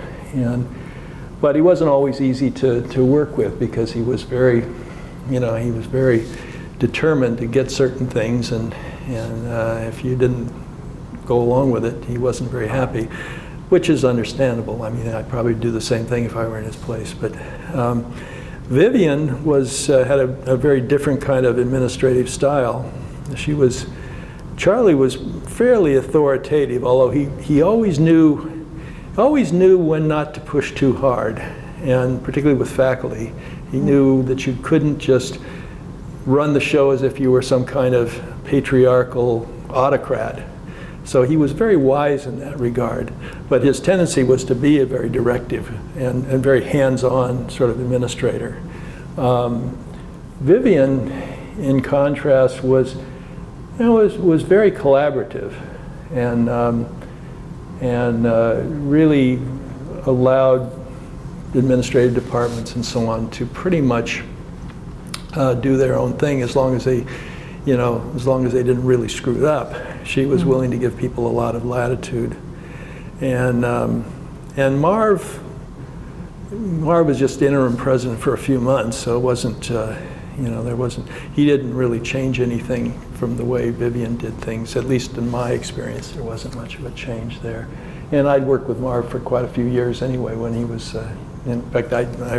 [SPEAKER 2] But he wasn't always easy to work with because he was very, he was very determined to get certain things, and if you didn't go along with it, he wasn't very happy, which is understandable. I mean, I'd probably do the same thing if I were in his place. But Vivian had a very different kind of administrative style. Charlie was fairly authoritative, although he always knew when not to push too hard, and particularly with faculty. He knew that you couldn't just run the show as if you were some kind of patriarchal autocrat. So he was very wise in that regard, but his tendency was to be a very directive and very hands-on sort of administrator. Vivian, in contrast, was very collaborative and really allowed administrative departments and so on to pretty much do their own thing as long as they didn't really screw it up. She was willing to give people a lot of latitude. And Marv was just interim president for a few months, so it wasn't, he didn't really change anything from the way Vivian did things. At least in my experience, there wasn't much of a change there. And I'd worked with Marv for quite a few years anyway when he was, in fact, I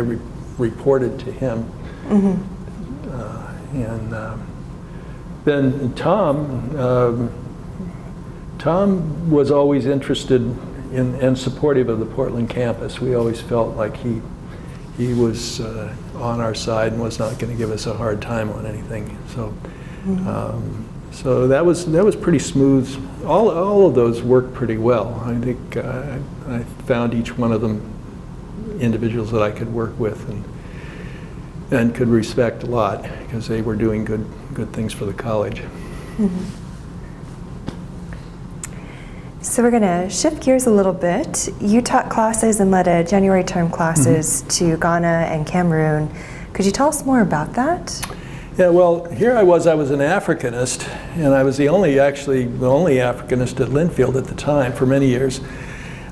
[SPEAKER 2] reported to him.
[SPEAKER 3] Mm-hmm.
[SPEAKER 2] Then Tom was always interested in and supportive of the Portland campus. We always felt like he was on our side and was not going to give us a hard time on anything. So, so that was pretty smooth. All of those worked pretty well. I think I found each one of them individuals that I could work with and could respect a lot because they were doing good things for the college.
[SPEAKER 1] Mm-hmm. So we're going to shift gears a little bit. You taught classes and led a January term classes to Ghana and Cameroon. Could you tell us more about that?
[SPEAKER 2] Yeah, well, here I was an Africanist, and I was the only Africanist at Linfield at the time for many years.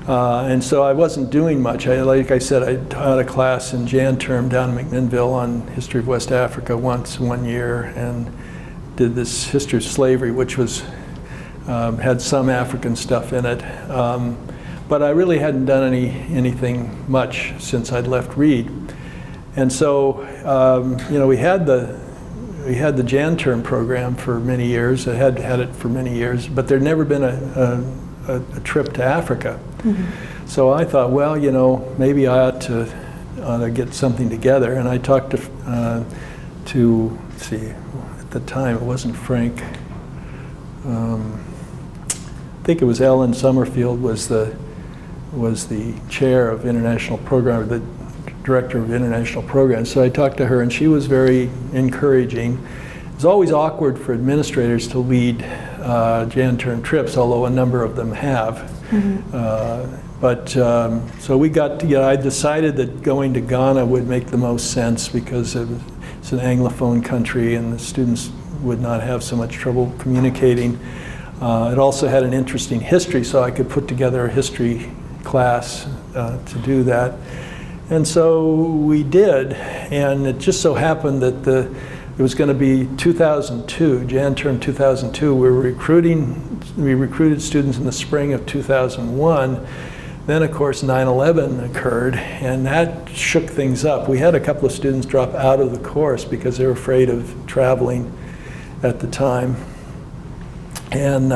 [SPEAKER 2] And so I wasn't doing much. Like I said, I taught a class in Jan term down in McMinnville on history of West Africa one year, and did this history of slavery, which was had some African stuff in it. But I really hadn't done anything much since I'd left Reed. And so, we had the Jan term program for many years. I had it for many years, but there'd never been a trip to Africa. Mm-hmm. So I thought, well, maybe I ought to get something together. And I talked to let's see, at the time it wasn't Frank. I think it was Ellen Summerfield was the chair of international program, the director of international programs. So I talked to her, and she was very encouraging. It's always awkward for administrators to lead Jan term trips, although a number of them have. Mm-hmm. So we got together. I decided that going to Ghana would make the most sense because it's an Anglophone country and the students would not have so much trouble communicating. It also had an interesting history, so I could put together a history class to do that. And so we did, and it just so happened that it was going to be 2002, Jan term 2002. We recruited students in the spring of 2001. Then, of course, 9/11 occurred, and that shook things up. We had a couple of students drop out of the course because they were afraid of traveling at the time. And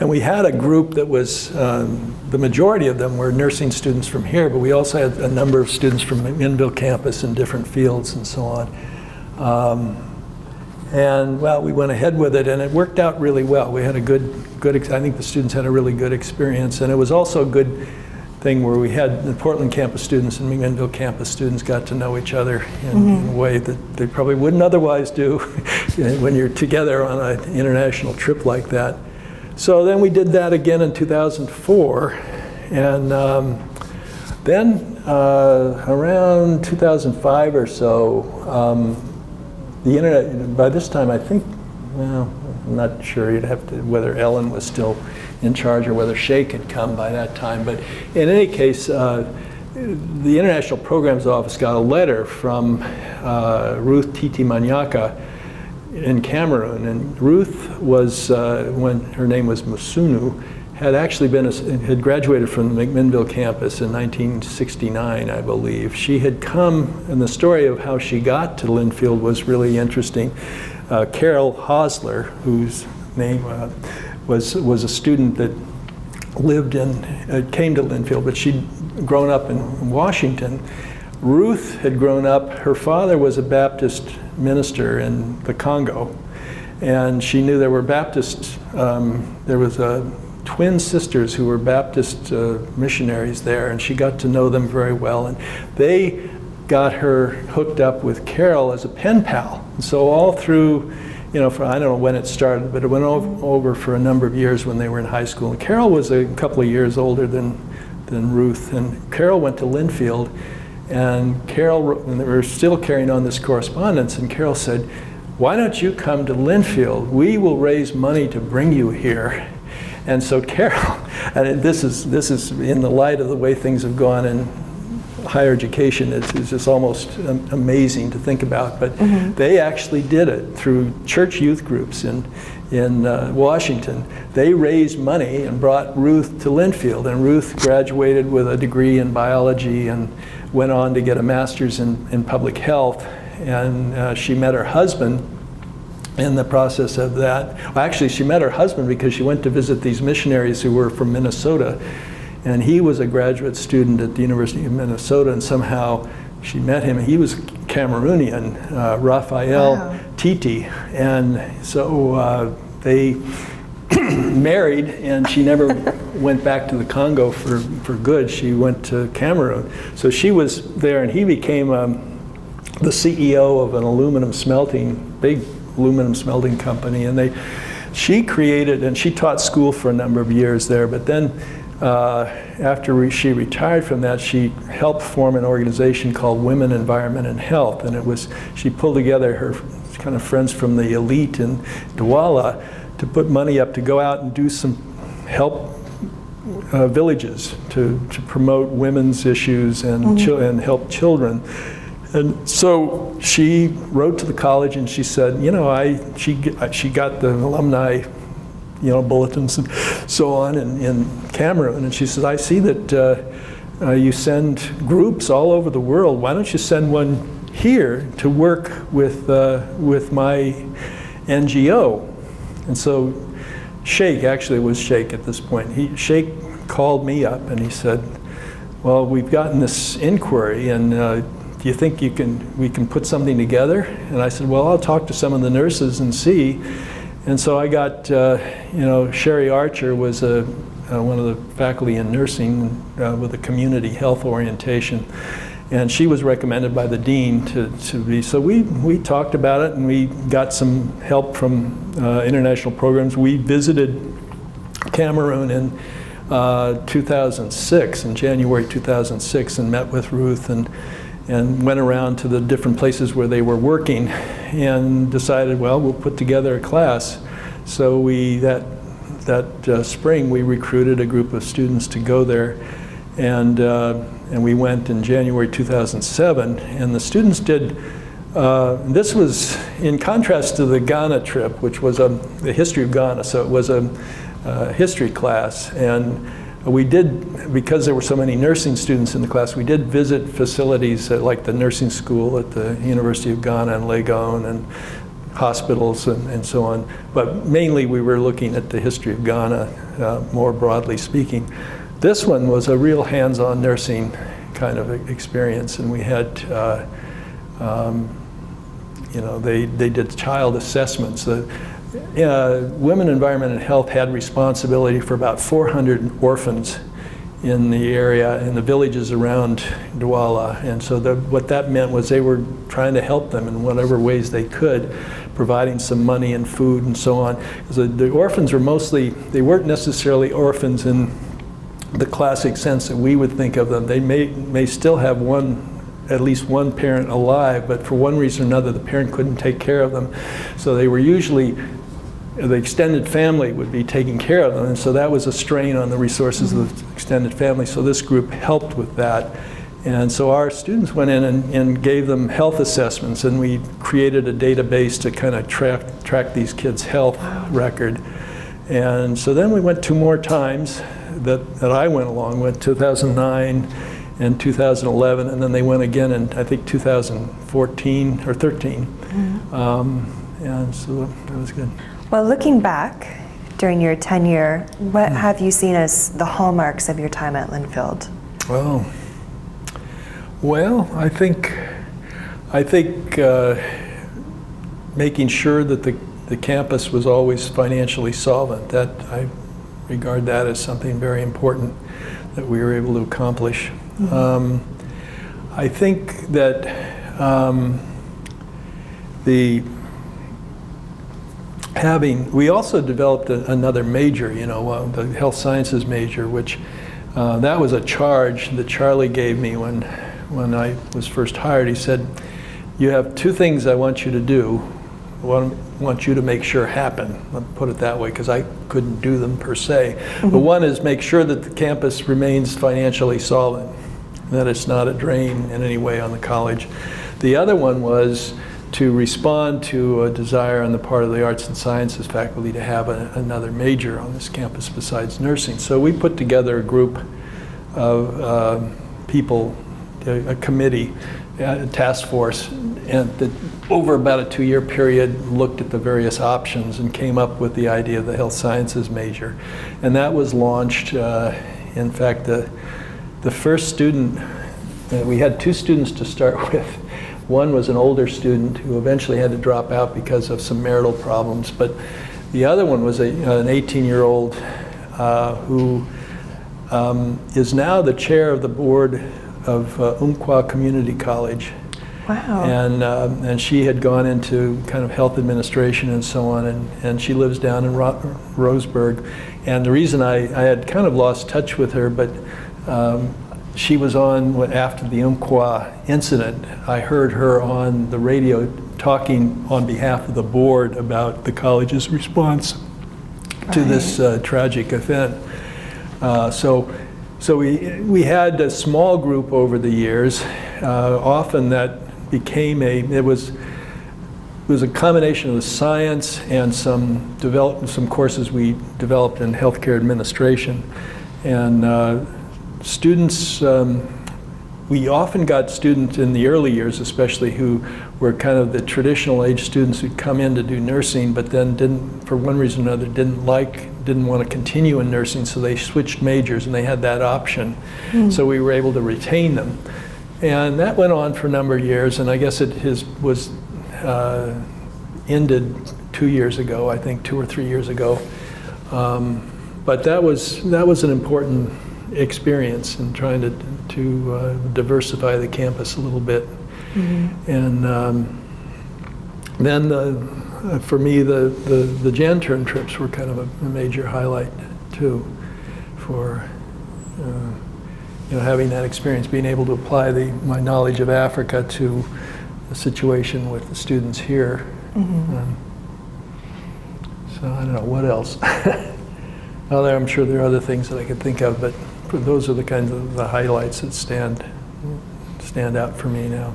[SPEAKER 2] we had a group that was, the majority of them were nursing students from here, but we also had a number of students from McMinnville campus in different fields and so on. And well, we went ahead with it, and it worked out really well. We had a I think the students had a really good experience, and it was also a good thing where we had the Portland campus students and McMinnville campus students got to know each other in a way that they probably wouldn't otherwise do when you're together on an international trip like that. So then we did that again in 2004, and then around 2005 or so, the internet, by this time I think, well, I'm not sure, you'd have to, whether Ellen was still in charge or whether Sheikh had come by that time, but in any case, the International Programs Office got a letter from Ruth Titi Manyaka in Cameroon, and Ruth was, when her name was Musunu, had actually been, had graduated from the McMinnville campus in 1969, I believe. She had come, and the story of how she got to Linfield was really interesting. Carol Hosler, whose name was a student that lived in, came to Linfield, but she'd grown up in Washington. Ruth had grown up, her father was a Baptist minister in the Congo, and she knew there were Baptist, there was twin sisters who were Baptist missionaries there, and she got to know them very well, and they got her hooked up with Carol as a pen pal. And so all through, you know, for, I don't know when it started, but it went over for a number of years when they were in high school. And Carol was a couple of years older than Ruth, and Carol went to Linfield, and Carol, and they were still carrying on this correspondence, and Carol said, "Why don't you come to Linfield? We will raise money to bring you here." And so Carol, and this is in the light of the way things have gone in higher education, it's just almost amazing to think about, but they actually did it through church youth groups in Washington. They raised money and brought Ruth to Linfield, and Ruth graduated with a degree in biology and went on to get a master's in public health, and she met her husband in the process of that. Well, actually, she met her husband because she went to visit these missionaries who were from Minnesota, and he was a graduate student at the University of Minnesota, and somehow she met him. He was Cameroonian, Raphael Titi, and so they married, and she never went back to the Congo for good. She went to Cameroon. So she was there, and he became the CEO of an aluminum smelting, big aluminum smelting company, and she created, and she taught school for a number of years there, but then after she retired from that, she helped form an organization called Women, Environment, and Health, and it was, she pulled together her kind of friends from the elite in Douala to put money up to go out and do some help villages to promote women's issues and, and help children. And so she wrote to the college and she said, you know, she got the alumni, you know, bulletins and so on in Cameroon, and she says, I see that you send groups all over the world. Why don't you send one here to work with my NGO? And so Sheikh, actually it was Sheikh at this point, Sheikh called me up and he said, well, we've gotten this inquiry, and do you think we can put something together? And I said, well, I'll talk to some of the nurses and see. And so I got, you know, Sherry Archer was one of the faculty in nursing with a community health orientation, and she was recommended by the dean to be. So we talked about it, and we got some help from international programs. We visited Cameroon in 2006, in January 2006, and met with Ruth and went around to the different places where they were working and decided, well, we'll put together a class. So that spring we recruited a group of students to go there, and we went in January 2007, and the students did, this was in contrast to the Ghana trip, which was the history of Ghana, so it was a history class, and we did, because there were so many nursing students in the class, we did visit facilities like the nursing school at the University of Ghana and Legon, and hospitals and so on. But mainly we were looking at the history of Ghana, more broadly speaking. This one was a real hands-on nursing kind of experience, and we had, you know, they did child assessments. Women, Environment, and Health had responsibility for about 400 orphans in the area, in the villages around Douala. And so what that meant was they were trying to help them in whatever ways they could, providing some money and food and so on. So the orphans were mostly, they weren't necessarily orphans in the classic sense that we would think of them. They may still have at least one parent alive, but for one reason or another, the parent couldn't take care of them. So they were usually, the extended family would be taking care of them, and so that was a strain on the resources of the extended family. So this group helped with that. And so our students went in and gave them health assessments, and we created a database to kind of track these kids' health record. And so then we went 2 more times that I went along with, 2009 and 2011, and then they went again in, I think, 2014 or 13. And so that was good.
[SPEAKER 1] Well, looking back during your tenure, what have you seen as the hallmarks of your time at Linfield?
[SPEAKER 2] Oh. Well, I think making sure that the campus was always financially solvent. That I regard that as something very important that we were able to accomplish. I think that we also developed another major, the health sciences major, which that was a charge that Charlie gave me when I was first hired. He said, "You have 2 things I want you to do. I want you to make sure happen." I'll put it that way, because I couldn't do them per se. But one is make sure that the campus remains financially solvent, that it's not a drain in any way on the college. The other one was to respond to a desire on the part of the arts and sciences faculty to have another major on this campus besides nursing. So we put together a group of people, a committee, a task force, and that over about a 2-year period looked at the various options and came up with the idea of the health sciences major. And that was launched, in fact, the first student, we had 2 students to start with. One was an older student who eventually had to drop out because of some marital problems, but the other one was an 18-year-old who is now the chair of the board of Umpqua Community College.
[SPEAKER 1] Wow.
[SPEAKER 2] And she had gone into kind of health administration and so on, and she lives down in Roseburg. And the reason I had kind of lost touch with her, but she was on, after the Umpqua incident, I heard her on the radio talking on behalf of the board about the college's response to this tragic event. So we had a small group over the years. Often that became it was a combination of the science and some courses we developed in healthcare administration. And students, we often got students in the early years especially who were kind of the traditional age students who'd come in to do nursing, but then for one reason or another, didn't want to continue in nursing, so they switched majors, and they had that option. So we were able to retain them. And that went on for a number of years, and I guess it was ended 2 years ago, I think 2 or 3 years ago. But that was an important experience in trying to diversify the campus a little bit. And then for me, the Janturn trips were kind of a major highlight too, for having that experience, being able to apply my knowledge of Africa to the situation with the students here. So I don't know what else. I'm sure there are other things that I could think of, but those are the kinds of the highlights that stand out for me now.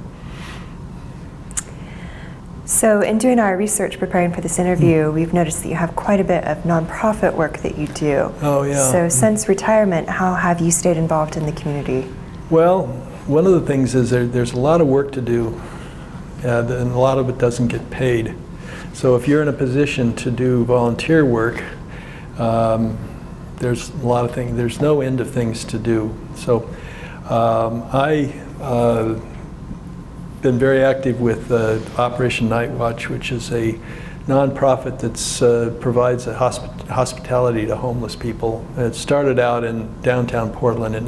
[SPEAKER 1] So in doing our research preparing for this interview, we've noticed that you have quite a bit of nonprofit work that you do. Oh, yeah. So since retirement, how have you stayed involved in the community?
[SPEAKER 2] Well, one of the things is there's a lot of work to do, and a lot of it doesn't get paid. So if you're in a position to do volunteer work, there's a lot of things, there's no end of things to do. So I've been very active with Operation Night Watch, which is a nonprofit that provides hospitality to homeless people. It started out in downtown Portland, and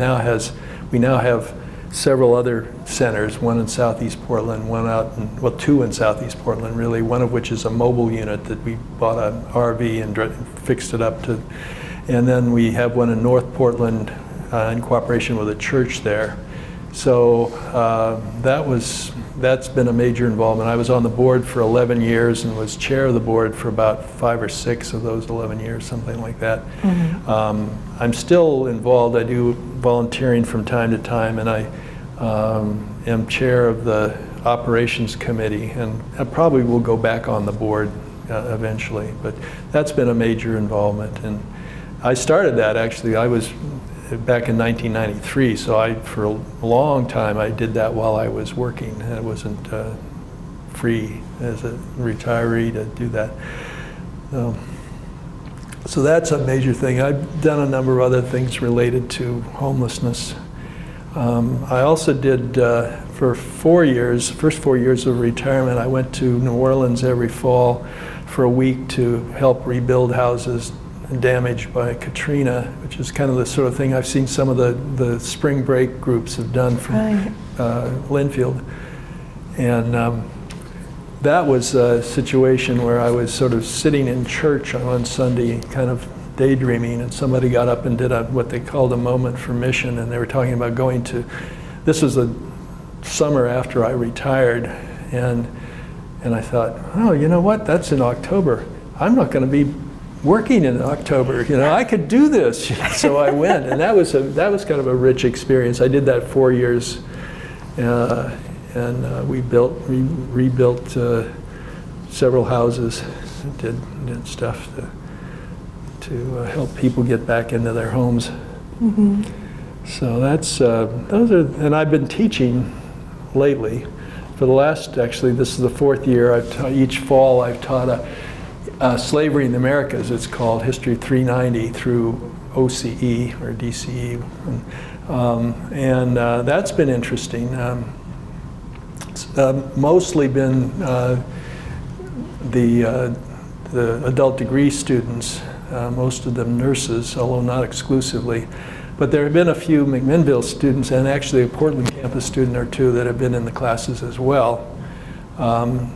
[SPEAKER 2] we now have several other centers, one in Southeast Portland, two in Southeast Portland really, one of which is a mobile unit that we bought an RV and fixed it up to. And then we have one in North Portland, in cooperation with a church there. So that's been a major involvement. I was on the board for 11 years and was chair of the board for about 5 or 6 of those 11 years, something like that. I'm still involved. I do volunteering from time to time, and I am chair of the operations committee, and I probably will go back on the board eventually. But that's been a major involvement, and I started that actually. I was back in 1993, so for a long time I did that while I was working. I wasn't free as a retiree to do that. So that's a major thing. I've done a number of other things related to homelessness. I also did, for 4 years, first 4 years of retirement, I went to New Orleans every fall for a week to help rebuild houses damaged by Katrina, which is kind of the sort of thing I've seen some of the spring break groups have done from Linfield. And that was a situation where I was sort of sitting in church on one Sunday, kind of daydreaming, and somebody got up and did what they called a moment for mission, and they were talking about going to, this was the summer after I retired, and I thought, oh, you know what, that's in October. I'm not going to be working in October, you know, I could do this. So I went, and that was kind of a rich experience. I did that 4 years, and we rebuilt several houses, did stuff to help people get back into their homes. So that's those are, and I've been teaching lately for the last, actually this is the 4th year. Each fall I've taught Slavery in the Americas, it's called, History 390 through OCE or DCE, and that's been interesting. It's mostly been the adult degree students, most of them nurses, although not exclusively. But there have been a few McMinnville students and actually a Portland campus student or two that have been in the classes as well.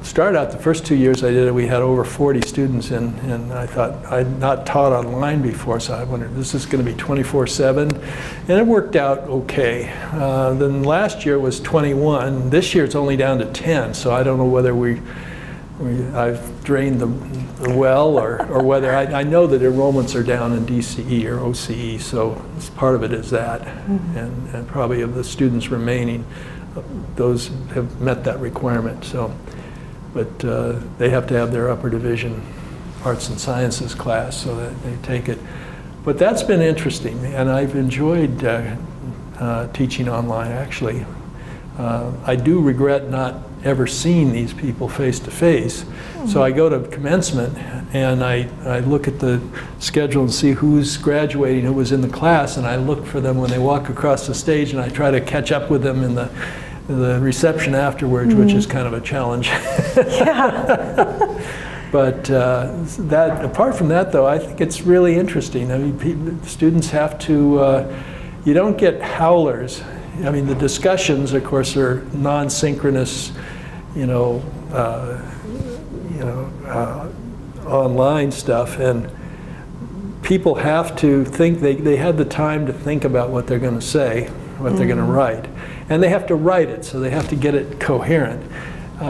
[SPEAKER 2] Started out the first 2 years I did it, we had over 40 students in, and I thought, I'd not taught online before, so I wondered, this is going to be 24/7, and it worked out okay. Then last year was 21, this year it's only down to 10, so I don't know whether I've drained the well or whether, I know that enrollments are down in DCE or OCE, so part of it is that, and probably of the students remaining, those have met that requirement. So, but they have to have their upper division arts and sciences class, so that they take it. But that's been interesting, and I've enjoyed teaching online. Actually, I do regret not ever seeing these people face to face. So I go to commencement and I look at the schedule and see who's graduating, who was in the class, and I look for them when they walk across the stage, and I try to catch up with them in the reception afterwards, which is kind of a challenge. But apart from that, though, I think it's really interesting. I mean, students have to, you don't get howlers. I mean, the discussions, of course, are non-synchronous, online stuff, and people have to think, they had the time to think about what they're going to say, what they're going to write. And they have to write it, so they have to get it coherent.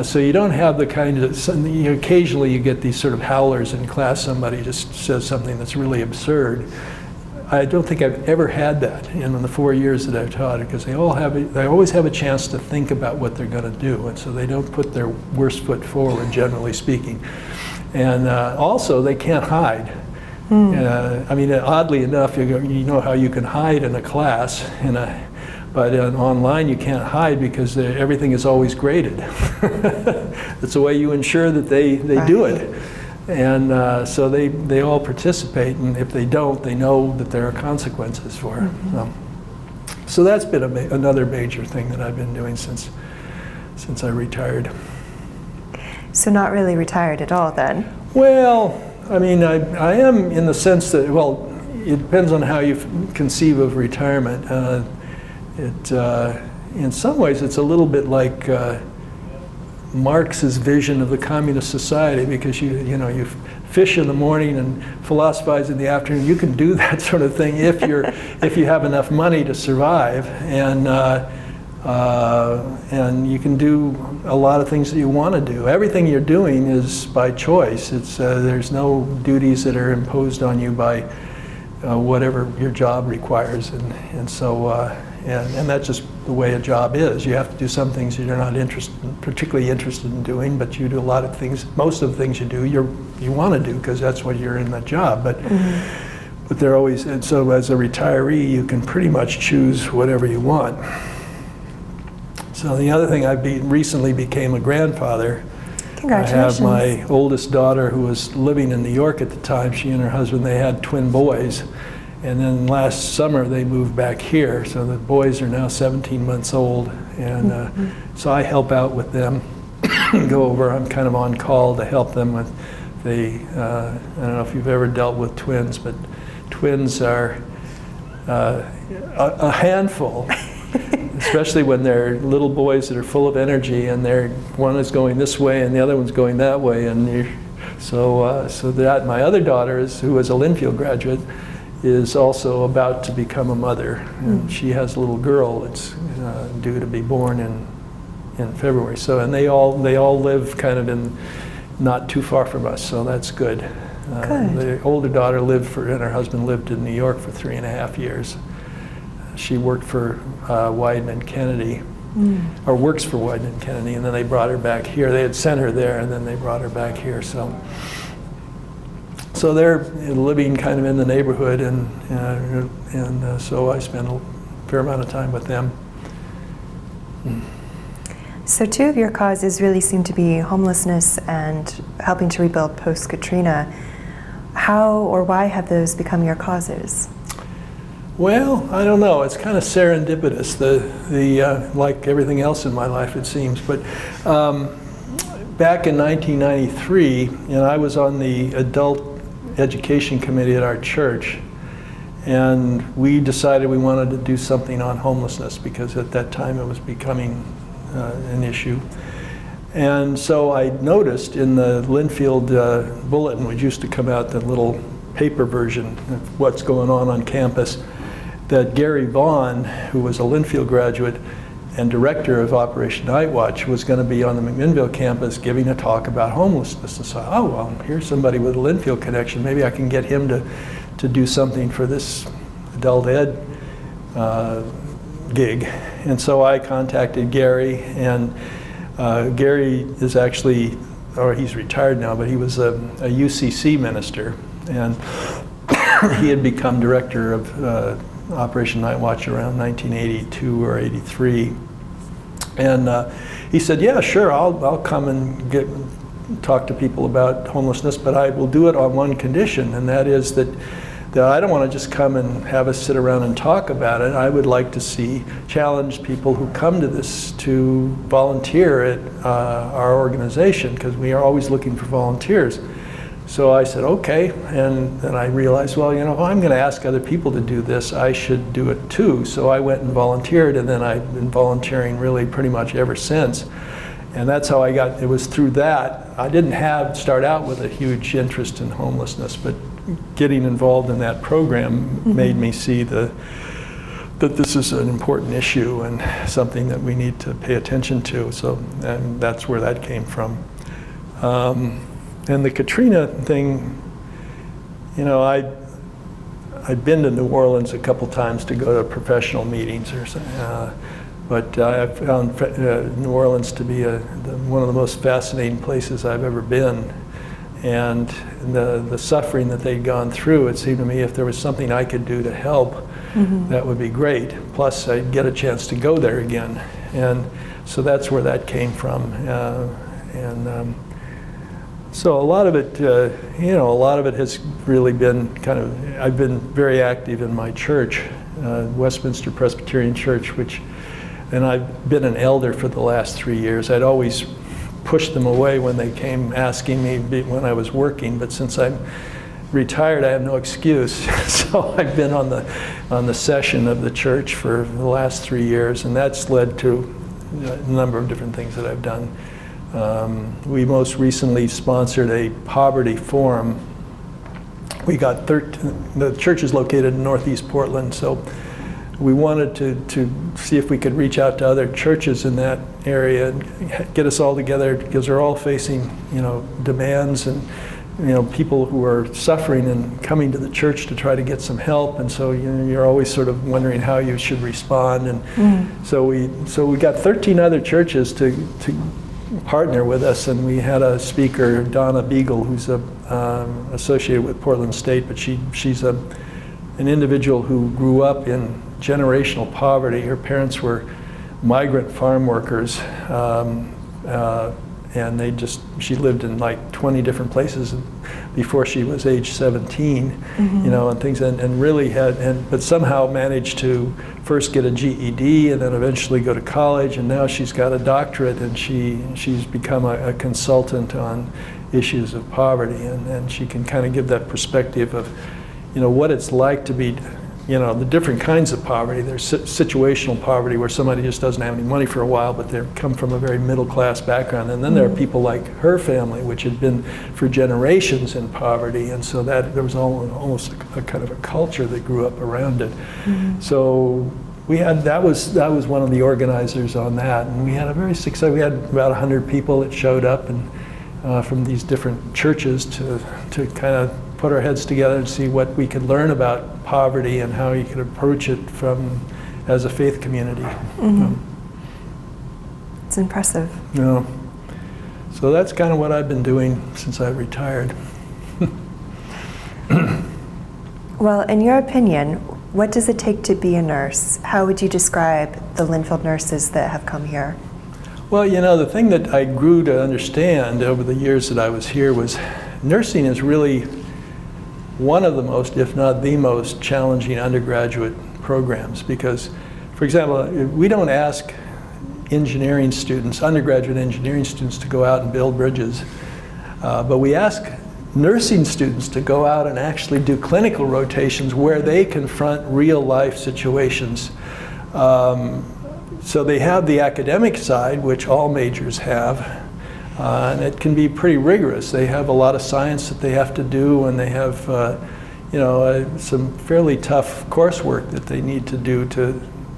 [SPEAKER 2] So you don't have the kind of, occasionally you get these sort of howlers in class, somebody just says something that's really absurd. I don't think I've ever had that in the 4 years that I've taught it, because they always have a chance to think about what they're going to do, and so they don't put their worst foot forward, generally speaking. And also, they can't hide. I mean, oddly enough, you know how you can hide in a class, but online you can't hide because everything is always graded. That's the way you ensure that they do it. And so they all participate, and if they don't, they know that there are consequences for it. So that's been another major thing that I've been doing since I retired.
[SPEAKER 1] So not really retired at all then?
[SPEAKER 2] Well, I mean, I am in the sense that, well, it depends on how you conceive of retirement. In some ways, it's a little bit like Marx's vision of the communist society, because you fish in the morning and philosophize in the afternoon. You can do that sort of thing if you have enough money to survive, and you can do a lot of things that you want to do. Everything you're doing is by choice. There's no duties that are imposed on you by whatever your job requires, and that's just the way a job is. You have to do some things you're not particularly interested in doing, but you do a lot of things. Most of the things you do, you want to do because that's what you're in that job. But they're always, and so as a retiree, you can pretty much choose whatever you want. So the other thing, I recently became a grandfather.
[SPEAKER 1] Congratulations.
[SPEAKER 2] I have my oldest daughter who was living in New York at the time. She and her husband, they had twin boys. And then last summer they moved back here. So the boys are now 17 months old. And so I help out with them, go over. I'm kind of on call to help them with I don't know if you've ever dealt with twins, but twins are a handful. Especially when they're little boys that are full of energy, and one is going this way and the other one's going that way, and so that my other daughter, who is a Linfield graduate, is also about to become a mother, and she has a little girl that's due to be born in February. So, and they all live kind of in not too far from us, so that's good. The older daughter and her husband lived in New York for 3.5 years. She worked for Wieden & Kennedy, or works for Wieden & Kennedy, and then they brought her back here. They had sent her there, and then they brought her back here. So they're living kind of in the neighborhood, and so I spend a fair amount of time with them.
[SPEAKER 1] So two of your causes really seem to be homelessness and helping to rebuild post-Katrina. How or why have those become your causes?
[SPEAKER 2] Well, I don't know. It's kind of serendipitous, like everything else in my life, it seems. But back in 1993, I was on the adult education committee at our church, and we decided we wanted to do something on homelessness because at that time it was becoming an issue. And so I noticed in the Linfield bulletin, which used to come out, the little paper version of what's going on campus, that Gary Vaughn, who was a Linfield graduate and director of Operation Night Watch, was going to be on the McMinnville campus giving a talk about homelessness. And so, oh, well, here's somebody with a Linfield connection. Maybe I can get him to do something for this adult ed gig. And so I contacted Gary, and Gary is actually, or he's retired now, but he was a UCC minister, and he had become director of Operation Night Watch around 1982 or 83. And he said, yeah, sure, I'll come and talk to people about homelessness, but I will do it on one condition, and that is that I don't want to just come and have us sit around and talk about it. I would like to challenge people who come to this to volunteer at our organization, because we are always looking for volunteers. So I said, okay, and then I realized, well, if I'm going to ask other people to do this, I should do it too. So I went and volunteered, and then I've been volunteering really pretty much ever since. And that's how it was through that. I didn't start out with a huge interest in homelessness, but getting involved in that program made me see that this is an important issue and something that we need to pay attention to. So and that's where that came from. And the Katrina thing, I'd been to New Orleans a couple times to go to professional meetings or something, but I found New Orleans to be one of the most fascinating places I've ever been. And the suffering that they'd gone through, it seemed to me if there was something I could do to help, that would be great. Plus, I'd get a chance to go there again. And so that's where that came from. So a lot of it, has really been I've been very active in my church, Westminster Presbyterian Church, and I've been an elder for the last 3 years. I'd always pushed them away when they came asking me when I was working, but since I'm retired, I have no excuse. So I've been on the session of the church for the last 3 years, and that's led to a number of different things that I've done. We most recently sponsored a poverty forum. We got the church is located in Northeast Portland, so we wanted to see if we could reach out to other churches in that area and get us all together, because they're all facing, demands and, people who are suffering and coming to the church to try to get some help. And so you're always sort of wondering how you should respond. And so we got 13 other churches to partner with us, and we had a speaker, Donna Beagle, who's associated with Portland State, but she's an individual who grew up in generational poverty. Her parents were migrant farm workers, and she lived in like 20 different places before she was age 17, and things, and really but somehow managed to first get a GED and then eventually go to college, and now she's got a doctorate, and she's become a consultant on issues of poverty, and she can kind of give that perspective of, what it's like to be, the different kinds of poverty. There's situational poverty where somebody just doesn't have any money for a while, but they come from a very middle class background. And then there are people like her family, which had been for generations in poverty, and so that there was almost a kind of a culture that grew up around it. So that was one of the organizers on that, and we had a very successful. We had about 100 people that showed up, and from these different churches to kind of put our heads together and see what we could learn about poverty and how you could approach it as a faith community.
[SPEAKER 1] It's impressive.
[SPEAKER 2] So that's kind of what I've been doing since I retired.
[SPEAKER 1] Well, in your opinion, what does it take to be a nurse? How would you describe the Linfield nurses that have come here?
[SPEAKER 2] Well, the thing that I grew to understand over the years that I was here was nursing is really one of the most, if not the most, challenging undergraduate programs, because, for example, we don't ask engineering students, undergraduate engineering students, to go out and build bridges, but we ask nursing students to go out and actually do clinical rotations where they confront real life situations. So they have the academic side, which all majors have, and it can be pretty rigorous. They have a lot of science that they have to do, and they have some fairly tough coursework that they need to do to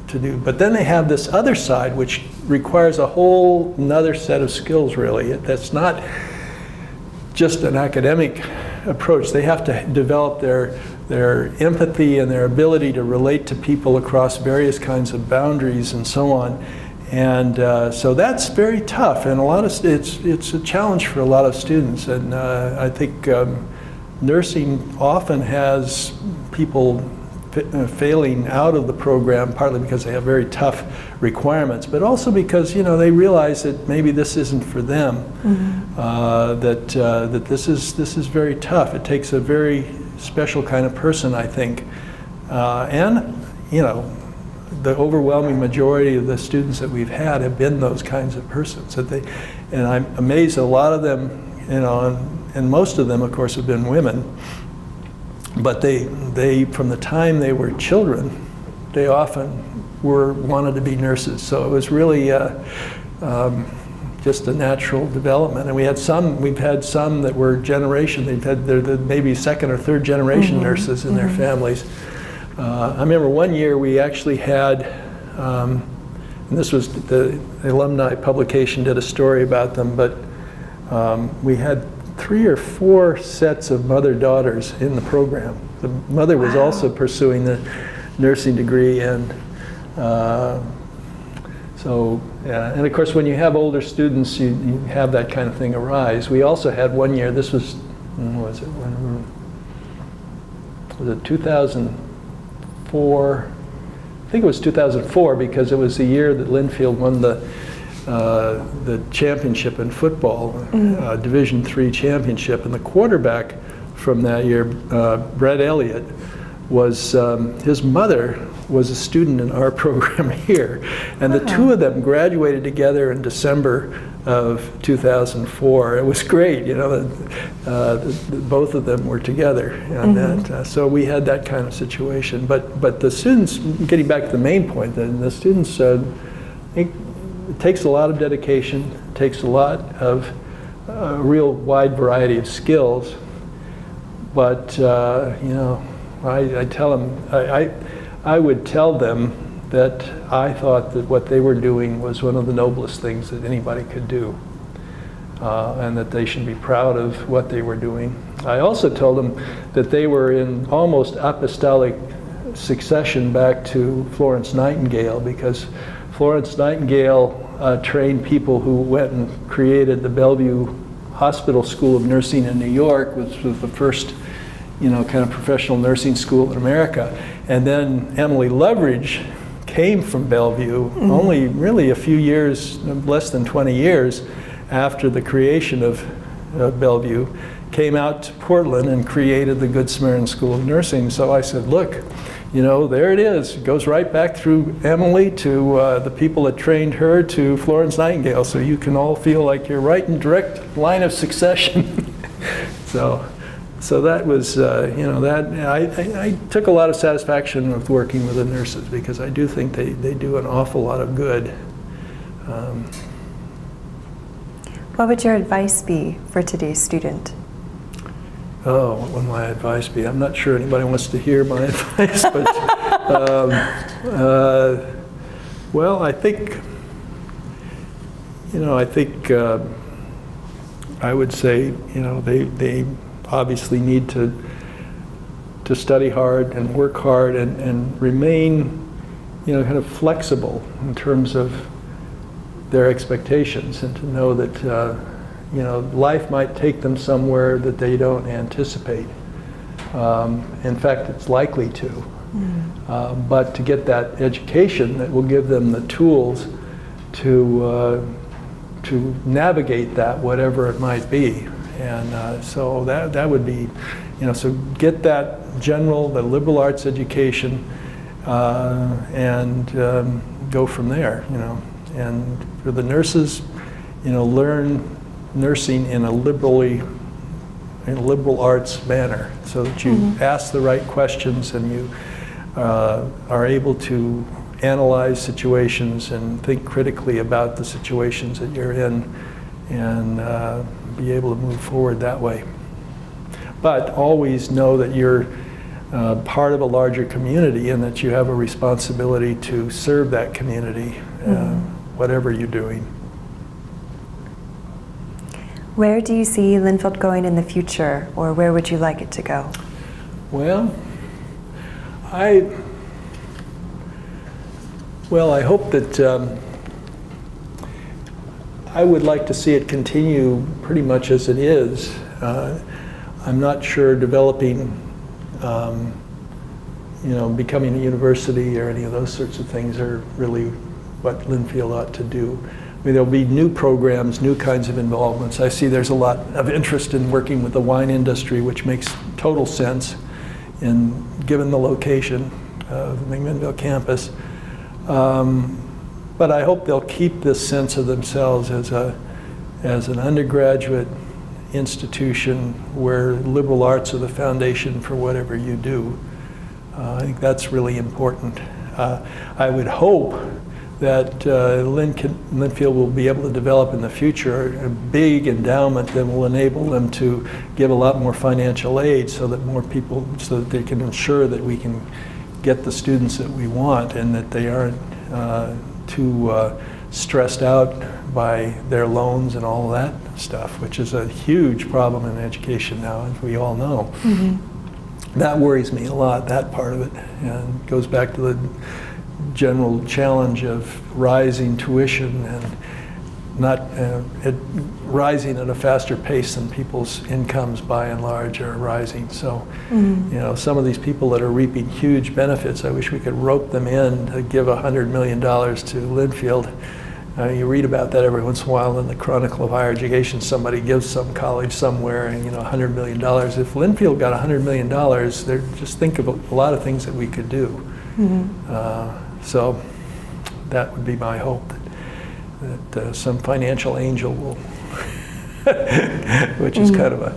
[SPEAKER 2] do. But then they have this other side, which requires a whole another set of skills, really. That's not just an academic approach. They have to develop their empathy and their ability to relate to people across various kinds of boundaries and so on. And so that's very tough, and it's a challenge for a lot of students. And I think nursing often has people failing out of the program, partly because they have very tough requirements, but also because they realize that maybe this isn't for them. That this is very tough. It takes a very special kind of person, I think, and the overwhelming majority of the students that we've had have been those kinds of persons. And I'm amazed a lot of them, and most of them, of course, have been women. But they from the time they were children, they often wanted to be nurses. So it was really just a natural development. And we've had some that were they're maybe second or third generation nurses in their families. I remember one year we actually had, and this was the alumni publication did a story about them, but we had 3 or 4 sets of mother-daughters in the program. The mother was also pursuing the nursing degree, and and of course when you have older students, you have that kind of thing arise. We also had one year, this was, was it 2004? I think it was 2004, because it was the year that Linfield won the championship in football, Division III championship, and the quarterback from that year, Brett Elliott, was his mother was a student in our program here, and the two of them graduated together in December of 2004. It was great, both of them were together on that. So we had that kind of situation. But the students, getting back to the main point, then the students, it takes a lot of dedication, takes a lot of a real wide variety of skills. But you know, I tell them, I would tell them that I thought that what they were doing was one of the noblest things that anybody could do, and that they should be proud of what they were doing. I also told them that they were in almost apostolic succession back to Florence Nightingale, because Florence Nightingale trained people who went and created the Bellevue Hospital School of Nursing in New York, which was the first, you know, kind of professional nursing school in America. And then Emily Loveridge came from Bellevue only really a few years, less than 20 years after the creation of Bellevue, came out to Portland and created the Good Samaritan School of Nursing. So I said, look, you know, there it is. It goes right back through Emily to the people that trained her to Florence Nightingale. So you can all feel like you're right in direct line of succession. So that was, you know, that I took a lot of satisfaction with working with the nurses, because I do think they do an awful lot of good.
[SPEAKER 1] What would your advice be for today's student?
[SPEAKER 2] Oh, what would my advice be? I'm not sure anybody wants to hear my advice, but well, I think, you know, I would say, you know, they obviously need to study hard and work hard and remain, you know, kind of flexible in terms of their expectations, and to know that you know, life might take them somewhere that they don't anticipate. In fact, it's likely to. But to get that education that will give them the tools to navigate that, whatever it might be. And so that would be, you know, so get that the liberal arts education, and go from there, you know. And for the nurses, you know, learn nursing in a liberal arts manner, so that you ask the right questions and you are able to analyze situations and think critically about the situations that you're in, and be able to move forward that way. But always know that you're part of a larger community, and that you have a responsibility to serve that community, whatever you're doing.
[SPEAKER 1] Where do you see Linfield going in the future, or where would you like it to go?
[SPEAKER 2] Well, I hope that I would like to see it continue pretty much as it is. I'm not sure developing, you know, becoming a university or any of those sorts of things are really what Linfield ought to do. I mean, there'll be new programs, new kinds of involvements. I see there's a lot of interest in working with the wine industry, which makes total sense given the location of the McMinnville campus. But I hope they'll keep this sense of themselves as an undergraduate institution where liberal arts are the foundation for whatever you do. I think that's really important. I would hope that Linfield will be able to develop in the future a big endowment that will enable them to give a lot more financial aid, so that they can ensure that we can get the students that we want, and that they aren't too stressed out by their loans and all that stuff, which is a huge problem in education now, as we all know. That worries me a lot, that part of it, and goes back to the general challenge of rising tuition and not rising at a faster pace than people's incomes by and large are rising. So, you know, some of these people that are reaping huge benefits, I wish we could rope them in to give $100 million to Linfield. You read about that every once in a while in the Chronicle of Higher Education. Somebody gives some college somewhere, and, you know, $100 million. If Linfield got $100 million, just think of a lot of things that we could do. So that would be my hope, that some financial angel will, which is kind of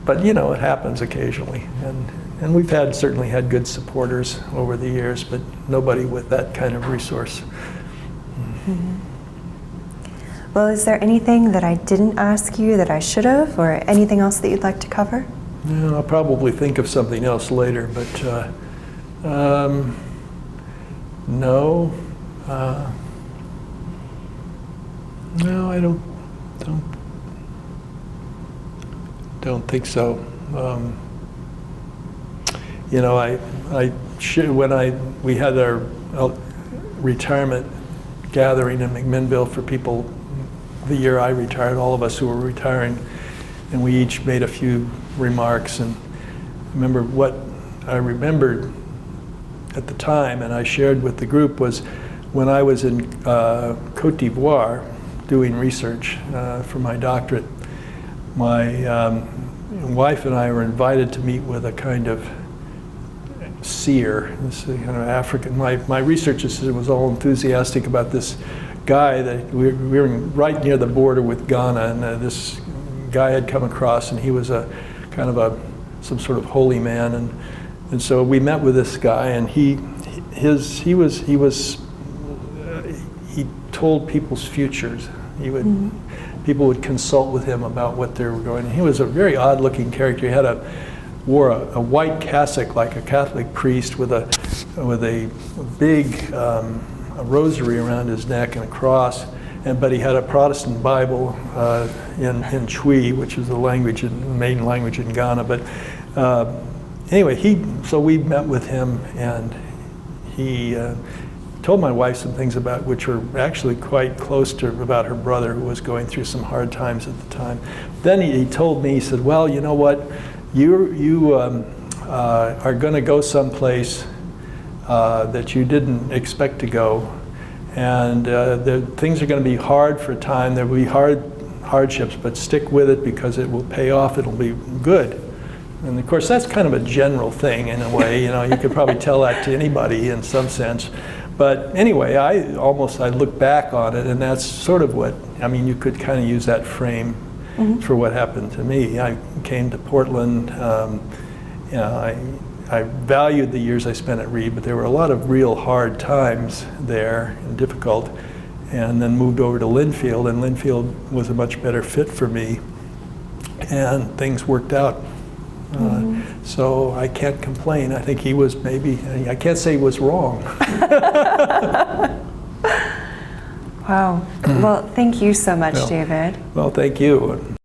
[SPEAKER 2] but you know, it happens occasionally. And we've certainly had good supporters over the years, but nobody with that kind of resource.
[SPEAKER 1] Well, is there anything that I didn't ask you that I should have, or anything else that you'd like to cover?
[SPEAKER 2] Yeah, I'll probably think of something else later, but no. No, I don't think so. You know, when we had our retirement gathering in McMinnville for people the year I retired, all of us who were retiring, and we each made a few remarks. And what I remembered at the time, and I shared with the group, was when I was in Côte d'Ivoire doing research for my doctorate, my wife and I were invited to meet with a kind of seer, this kind of African. My research assistant was all enthusiastic about this guy that we were right near the border with Ghana, and this guy had come across, and he was a kind of some sort of holy man, and so we met with this guy, and he told people's futures. People would consult with him about what they were going. And he was a very odd-looking character. He wore a white cassock like a Catholic priest with a big a rosary around his neck and a cross, but he had a Protestant Bible in Twi, which is the main language in Ghana. But anyway, so we met with him, and he told my wife some things which were actually quite close to about her brother, who was going through some hard times at the time. Then he told me, he said, well, you know what, you are going to go someplace that you didn't expect to go, and things are going to be hard for a time. There will be hardships, but stick with it because it will pay off. It'll be good. And of course, that's kind of a general thing in a way. You know, you could probably tell that to anybody in some sense. But anyway, I look back on it, and that's sort of you could kind of use that frame for what happened to me. I came to Portland. You know, I valued the years I spent at Reed, but there were a lot of real hard times there and difficult, and then moved over to Linfield, and Linfield was a much better fit for me, and things worked out. So I can't complain. I think he was I can't say he was wrong.
[SPEAKER 1] Wow. Well, thank you so much, David.
[SPEAKER 2] Well, thank you.